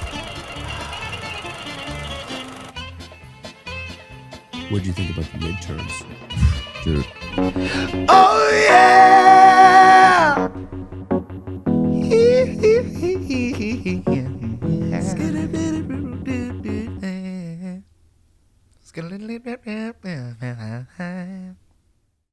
What'd you think about the midterms? Dude. Oh yeah!